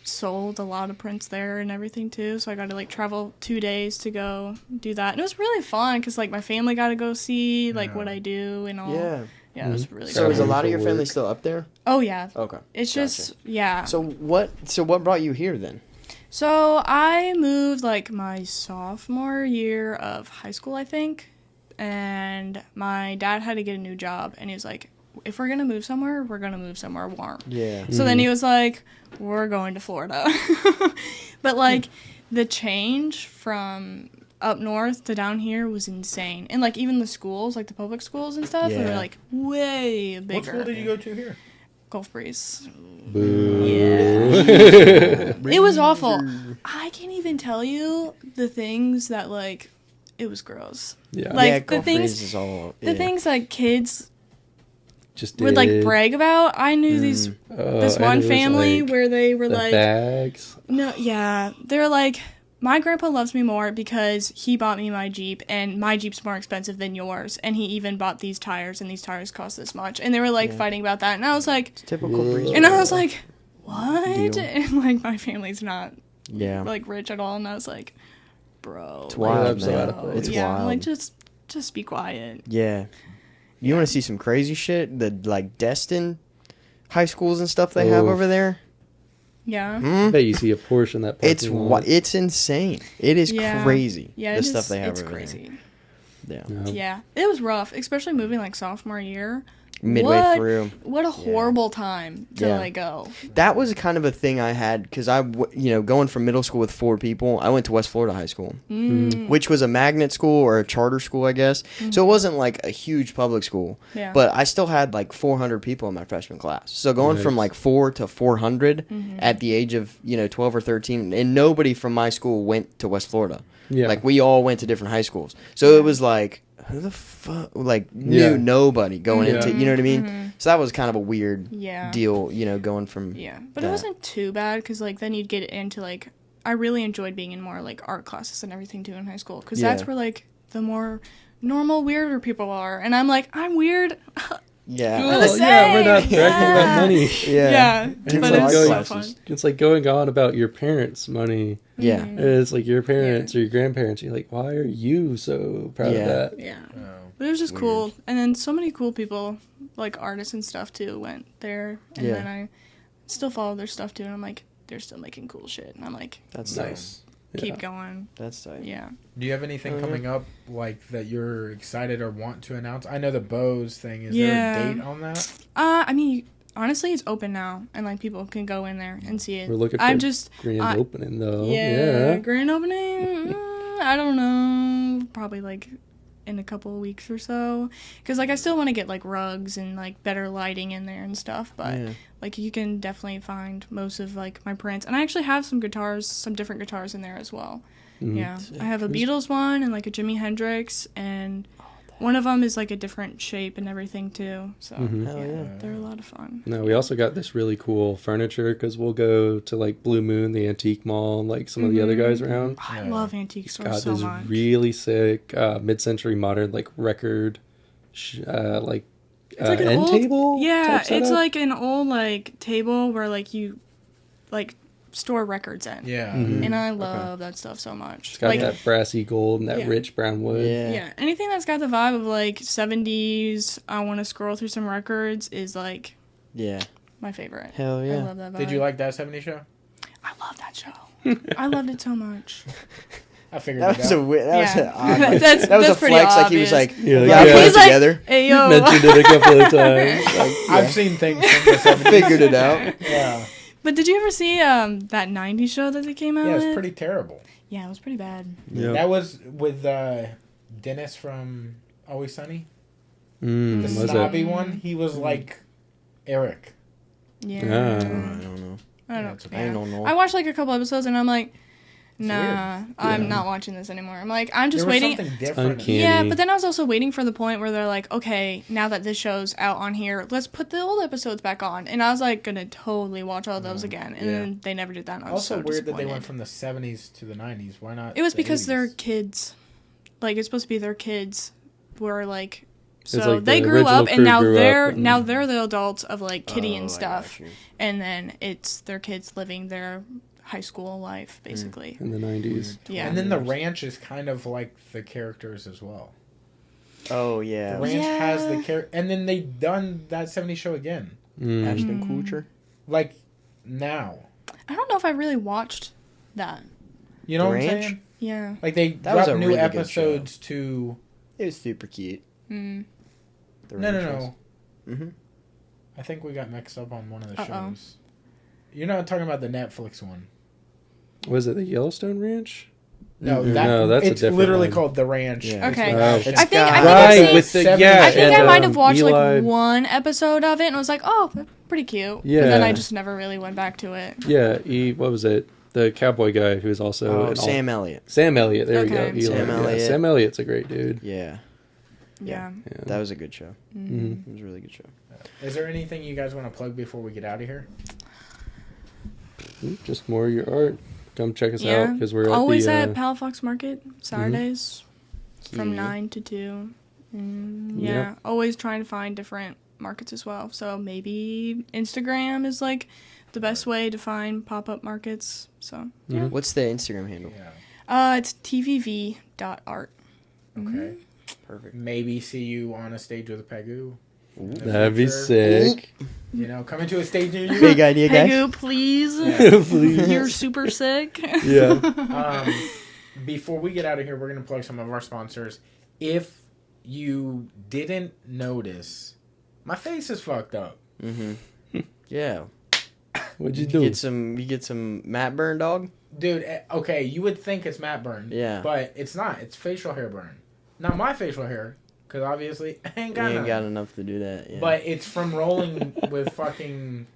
sold a lot of prints there and everything too, so I got to like travel 2 days to go do that, and it was really fun because like my family got to go see like what I do and all. It was really So cool. is a lot of your family still up there? Oh yeah. Okay. It's Gotcha. just yeah. So what brought you here then? So I moved like my sophomore year of high school, I think, and my dad had to get a new job, and he was like, if we're gonna move somewhere, we're gonna move somewhere warm. Yeah. So then he was like, we're going to Florida. But like the change from up north to down here was insane. And like even the schools, like the public schools and stuff, they were like way bigger. What school did you go to here? Gulf Breeze. Boo. Yeah. It was awful. I can't even tell you the things that like it was gross. Yeah. Like Gulf Breeze is all, the things like kids Just would like brag about. I knew this one family where they were the like bags. No, yeah. They're like, my grandpa loves me more because he bought me my Jeep, and my Jeep's more expensive than yours, and he even bought these tires, and these tires cost this much. And they were like fighting about that, and I was like, it's typical Breeze. and I was like, what? Deal. And like my family's not Yeah. like rich at all, and I was like, bro, It's wild, Like, man. bro. It's yeah, wild. like just be quiet. Yeah. You want to see some crazy shit? The like Destin high schools and stuff they have Oof. over there. Yeah. I bet you see a portion of that. It's it's insane. It is crazy. Yeah, the stuff they have it's over crazy. there. Yeah. Yeah, it was rough, especially moving like sophomore year. Midway through. What a horrible time to Yeah. let go. That was kind of a thing I had because going from middle school with 4 people, I went to West Florida High School, which was a magnet school or a charter school, I guess. So it wasn't like a huge public school, Yeah. but I still had like 400 people in my freshman class. So going from like 4 to 400 at the age of 12 or 13, and nobody from my school went to West Florida. Yeah. Like we all went to different high schools. So it was like, who the fuck, like knew nobody going into, you know what I mean? So that was kind of a weird deal, going from But that. it wasn't too bad because like then you'd get into like I really enjoyed being in more like art classes and everything too in high school because that's where like the more normal weirder people are, and I'm like, I'm weird. Yeah. We're the Yeah, we're not same. bragging about money. Yeah, It's but like it's going- so fun. It's like going on about your parents' money. Yeah. It's like your parents or your grandparents. You're like, why are you so proud of that? Yeah. Oh. But it was just cool. And then so many cool people, like artists and stuff too, went there. And then I still follow their stuff too. And I'm like, they're still making cool shit. And I'm like, That's Nice. keep going. That's tight. Yeah. Do you have anything coming up like that you're excited or want to announce? I know the Bose thing. Is Yeah. there a date on that? I mean, honestly, it's open now. And like people can go in there and see it. We're looking for I'm just, grand opening though. yeah, grand opening. I don't know. Probably like in a couple of weeks or so, because like I still want to get like rugs and like better lighting in there and stuff, but like you can definitely find most of like my prints, and I actually have some different guitars in there as well. Yeah, I have a Beatles one and like a Jimi Hendrix, and one of them is like a different shape and everything too, so they're a lot of fun. No, we also got this really cool furniture because we'll go to like Blue Moon, the antique mall, and like some of the other guys around. I love antique stores Got so this much. really sick mid-century modern like record like It's like an end old table. Yeah, type it's setup. like an old like table where like you like store records in. Yeah. And I love that stuff so much. It's got Like that brassy gold and that rich brown wood. yeah, anything that's got the vibe of like 70s, I want to scroll through some records is like my favorite. Hell I yeah. love that vibe. Did you like that 70 show? I love that show. I loved it so much. I figured That it was out. a weird. That was Yeah. an odd. Like, That's- that was a that's pretty flex. Like he was like, obvious. Yeah, yeah, yeah. put it He's like, together. Hey yo. Mentioned it a couple of times. Like, I've seen things from the 70s. Figured it out. Yeah. But did you ever see that 90s show that they came out Yeah, it with? was pretty terrible. Yeah, it was pretty bad. yeah. That was with Dennis from Always Sunny. The Was snobby it? one. He was like Eric. Yeah. Ah. I don't know. I don't Yeah, know. it's okay. I don't know. I watched like a couple episodes and I'm like, Nah, weird. I'm not watching this anymore. I'm like, I'm just There was waiting. something different. Uncanny. Yeah, but then I was also waiting for the point where they're like, okay, now that this show's out on here, let's put the old episodes back on. And I was like, gonna totally watch all those again. And then they never did that. And I was Also so weird that they disappointed. went from the 70s to the 90s. Why not? It was the because they're 80s? kids. Like, it's supposed to be their kids were like, It's so like they the grew original up, and crew now grew they're up and- now they're the adults of like Kitty Oh, and I stuff. got you. And then it's their kids living their high school life, basically. in the 90s. Yeah. And then the ranch is kind of like the characters as well. Oh The yeah. ranch Yeah. has the character, and then they done that 70s show again. Mm. Ashton Kutcher. Like now, I don't know if I really watched that. you know The what I'm Ranch? saying? Yeah. Like they That was drop a new really good episodes to. It was super cute. Mm. The No. Mm-hmm. I think we got mixed up on one of the Uh-oh. shows. You're not talking about the Netflix one. Was it the Yellowstone Ranch? No, Mm-mm. that No, that's a it's different literally one. called The Ranch. Yeah. It's Okay. with Oh. Ashton. I think I've Right, seen- with the Seven- yeah. I think and, I might have watched Eli, like one episode of it and was like, oh, that's pretty cute. Yeah. And then I just never really went back to it. Yeah, what was it? The cowboy guy who's also Oh, in all- Sam Elliott. Sam Elliott. There we go. Okay. Eli, Sam yeah. Elliott. Sam Elliott's a great dude. Yeah. Yeah. Yeah. That was a good show. Mhm. It was a really good show. Is there anything you guys want to plug before we get out of here? Just more of your art. Come check us out Yeah. because we're Always at at Palafox Market, Saturdays from Yeah. 9 to 2. Yep. Yeah. Always trying to find different markets as well. So maybe Instagram is like the best way to find pop-up markets. So, yeah. What's the Instagram handle? Yeah. It's tvv.art. Okay. Perfect. Maybe see you on a stage with a Pegu. in the That'd be future. sick. You know, coming to a stage near you. Big idea, guys. Pegu, please. Yeah. Please. You're super sick. Yeah. Before we get out of here, we're going to plug some of our sponsors. If you didn't notice, my face is fucked up. Mm-hmm. Yeah. What'd you You do? get some Matt Burn, dog. Dude, okay, you would think it's matte burn. Yeah. But it's not. It's facial hair burn. Not my facial hair, because obviously I ain't You got ain't none. got enough to do that. Yeah. But it's from rolling with fucking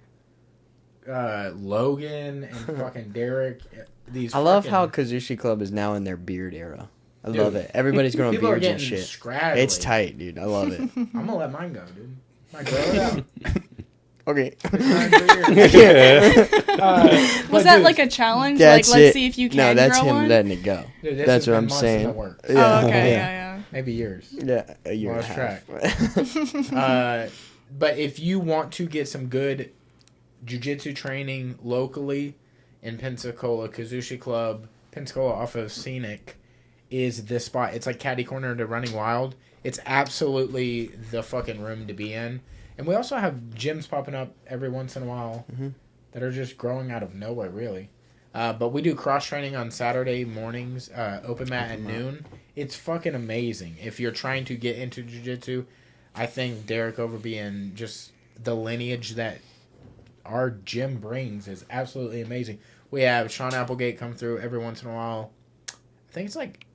Logan and fucking Derek. These I love fucking- how Kazushi Club is now in their beard era. I Dude. love it. Everybody's growing people are beards and getting shit. scraggly. It's tight, dude. I love it. I'm gonna let mine go, dude. I grow it out. Okay. It's Yeah. Was that like a challenge? That's like, let's it. see if you can No, that's grow him one? letting it go. Dude, this That's has what been I'm months in saying. the works. Oh, okay, yeah. Maybe years. Yeah, a year Lost and a half. But if you want to get some good jiu-jitsu training locally in Pensacola, Kazushi Club, Pensacola off of Scenic is this spot. It's like catty corner to Running Wild. It's absolutely the fucking room to be in. And we also have gyms popping up every once in a while that are just growing out of nowhere, really. But we do cross-training on Saturday mornings, open mat at noon. It's fucking amazing. If you're trying to get into jiu-jitsu, I think Derek Overby and just the lineage that our gym brings is absolutely amazing. We have Sean Applegate come through every once in a while. I think it's like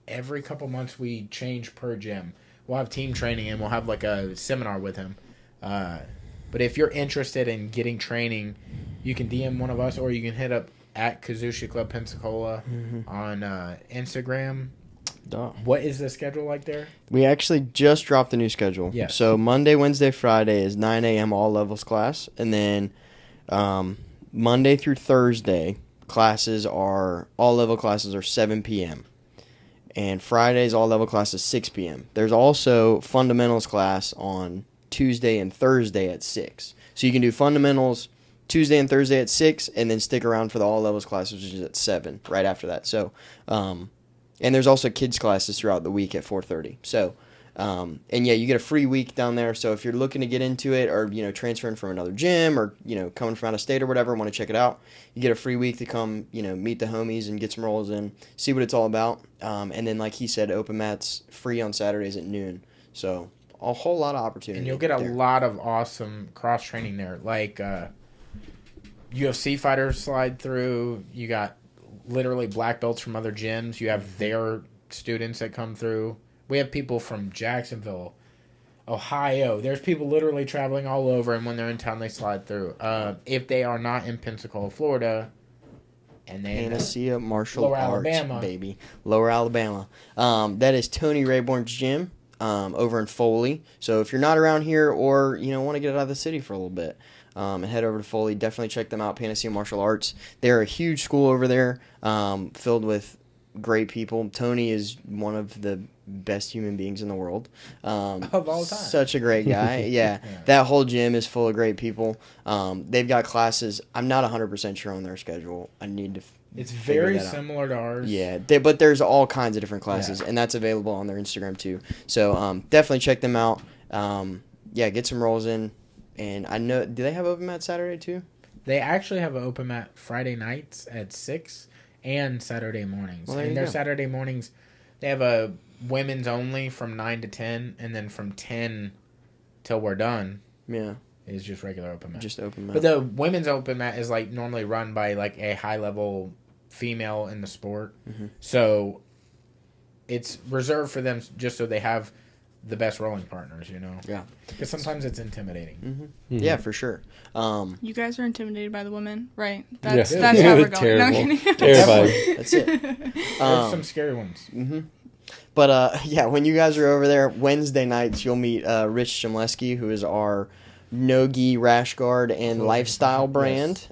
every couple months we change per gym. We'll have team training and we'll have like a seminar with him. But if you're interested in getting training, you can DM one of us or you can hit up at Kazushi Club Pensacola on Instagram. Duh. What is the schedule like there? We actually just dropped the new schedule. Yes. So Monday, Wednesday, Friday is 9 a.m. all levels class. And then Monday through Thursday, all level classes are 7 p.m. And Fridays, all level classes 6 p.m. There's also fundamentals class on Tuesday and Thursday at 6. So you can do fundamentals Tuesday and Thursday at 6 and then stick around for the all levels classes, which is at 7 right after that. So, and there's also kids classes throughout the week at 4:30. So, and yeah, you get a free week down there. So if you're looking to get into it or, transferring from another gym or, coming from out of state or whatever, want to check it out, you get a free week to come, meet the homies and get some rolls in, see what it's all about. And then, like he said, open mats free on Saturdays at noon. So a whole lot of opportunity. And you'll get a there. lot of awesome cross training there. Like UFC fighters slide through. You got literally black belts from other gyms. You have their students that come through. We have people from Jacksonville, Ohio. There's people literally traveling all over, and when they're in town, they slide through. If they are not in Pensacola, Florida, And then Panacea Martial Lower Arts, Alabama. baby. Lower Alabama. That is Tony Rayborn's gym over in Foley. So if you're not around here or, want to get out of the city for a little bit, and head over to Foley, definitely check them out, Panacea Martial Arts. They're a huge school over there, filled with great people. Tony is one of the best human beings in the world. Of all time. Such a great guy. Yeah. That whole gym is full of great people. They've got classes. I'm not 100% sure on their schedule. I need to It's figure very that out. similar to ours. Yeah, but there's all kinds of different classes, and that's available on their Instagram too. So definitely check them out. Get some rolls in. And I know, do they have open mat Saturday too? They actually have an open mat Friday nights at 6 and Saturday mornings. Well, there and you their go. Saturday mornings, they have a women's only from 9 to 10, and then from 10 till we're done Yeah, is just regular open mat. just open mat. But the women's open mat is like normally run by like a high level female in the sport. Mm-hmm. So it's reserved for them just so they have the best rolling partners, Yeah. Because sometimes it's intimidating. Mm-hmm. Mhm. Yeah, for sure. You guys are intimidated by the women, right? Yeah. That's how we're going. Terrible. No, I'm kidding. Terrifying. That's it. There's some scary ones. Mm-hmm. But when you guys are over there Wednesday nights, you'll meet Rich Shemleski, who is our no-gi rash guard and lifestyle brand.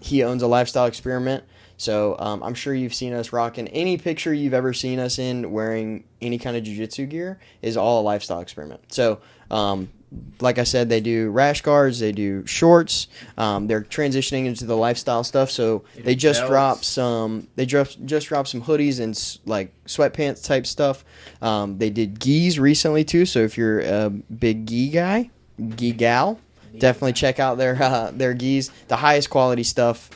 He owns a Lifestyle Experiment. So I'm sure you've seen us rocking any picture you've ever seen us in wearing any kind of jiu-jitsu gear is all a Lifestyle Experiment. So like I said, they do rash guards, they do shorts. They're transitioning into the lifestyle stuff. So they just dropped some. They just dropped some hoodies and like sweatpants type stuff. They did gis recently too. So if you're a big gi guy, gi gal, definitely check out their gis. The highest quality stuff.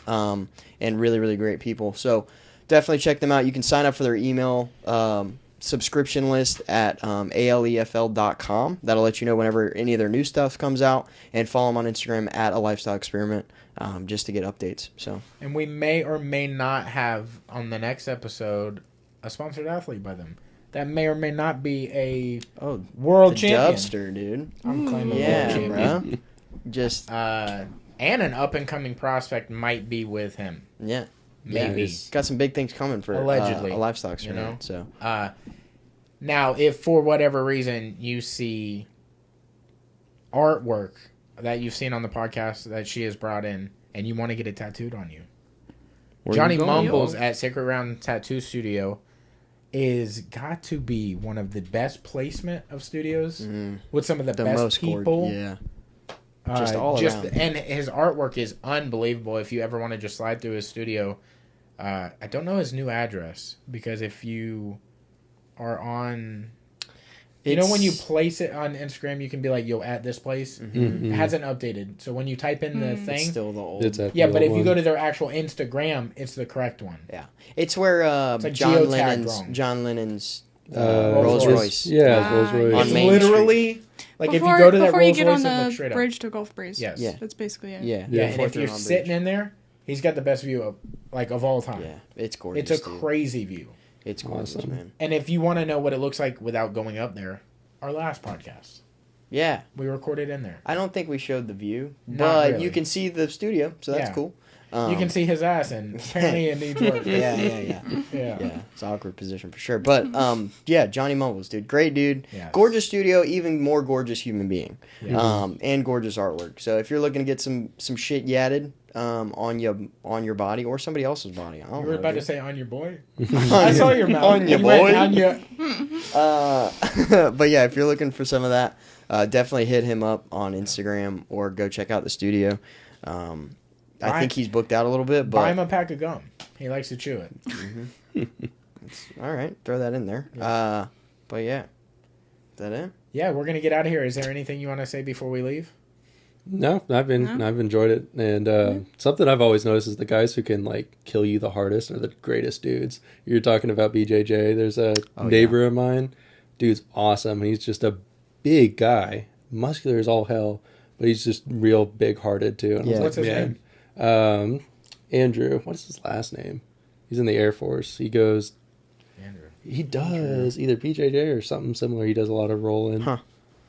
And really, really great people. So definitely check them out. You can sign up for their email subscription list at alefl.com. That'll let you know whenever any of their new stuff comes out. And follow them on Instagram at a lifestyle experiment just to get updates. So, and we may or may not have on the next episode a sponsored athlete by them. That may or may not be a world the champion. Dubster, dude. I'm claiming Yeah, world champion. bro. Just And an up and coming prospect might be with him. yeah. Maybe. He's got some big things coming for Allegedly, a lifestyle experiment. So Now, if for whatever reason you see artwork that you've seen on the podcast that she has brought in and you want to get it tattooed on you, where Johnny you going? Mumbles at Sacred Round Tattoo Studio is got to be one of the best placement of studios with some of the best most people. Yeah. Just all around. And his artwork is unbelievable. If you ever want to just slide through his studio, I don't know his new address because if you are on, when you place it on Instagram, you can be like, "Yo, at this place." Mm-hmm. It hasn't updated, so when you type in the thing, It's still the old. It's at yeah. the But old if you go one. to their actual Instagram, it's the correct one. Yeah, it's where like John geotagged wrong. Lennon's Rolls Royce. Yeah, Rolls Royce. On It's Main literally like if you go to that before you Rolls get Royce on and look the straight up. bridge to Gulf Breeze. Yes. Yeah. That's basically it. Yeah, Yeah, and if Fourth you're Round sitting Bridge. in there, he's got the best view of all time. Yeah, it's gorgeous. It's a dude. crazy view. It's gorgeous, Awesome. man. And if you want to know what it looks like without going up there, our last podcast, Yeah, we recorded in there. I don't think we showed the view, Not but really. you can see the studio, so that's Yeah. cool. You can see his ass, and apparently it needs work. Yeah. Yeah. It's an awkward position for sure. But Johnny Mumbles, dude, great dude, Yes. gorgeous studio, even more gorgeous human being, Yeah. and gorgeous artwork. So if you're looking to get some shit yatted on your body or somebody else's body, I don't You were know, about dude. to say on your boy? I saw your mouth. On your You went boy. on your- But yeah, if you're looking for some of that, definitely hit him up on Instagram or go check out the studio. I think he's booked out a little bit, Buy him but a pack of gum. He likes to chew it. all right, throw that in there. But yeah, is that it? Yeah, we're going to get out of here. Is there anything you want to say before we leave? No, I've enjoyed it, and something I've always noticed is the guys who can like kill you the hardest are the greatest dudes. You're talking about BJJ. There's a neighbor of mine, dude's awesome. He's just a big guy, muscular as all hell, but he's just real big hearted too. And I was What's his name? Andrew. What's his last name? He's in the Air Force. He goes. Andrew. He does either BJJ or something similar. He does a lot of rolling. Huh.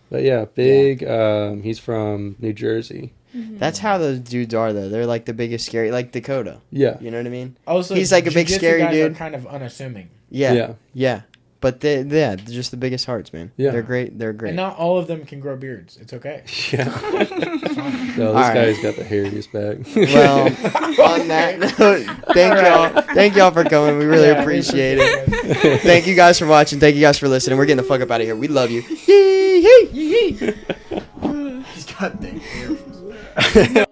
But yeah, big. He's from New Jersey. That's how those dudes are, though. They're like the biggest scary, like Dakota. Yeah. You know what I mean? Also, He's like a big jiu-jitsu scary guys dude. Are kind of unassuming. Yeah. But they're just the biggest hearts, man. Yeah. They're great. They're great. And not all of them can grow beards. It's okay. Yeah. It's fine. No, this All guy's right. got the hairiest bag. Well, on that note, thank y'all for coming. We really appreciate it. Thank you guys for watching. Thank you guys for listening. We're getting the fuck up out of here. We love you. Yee-hee. He's got big ears.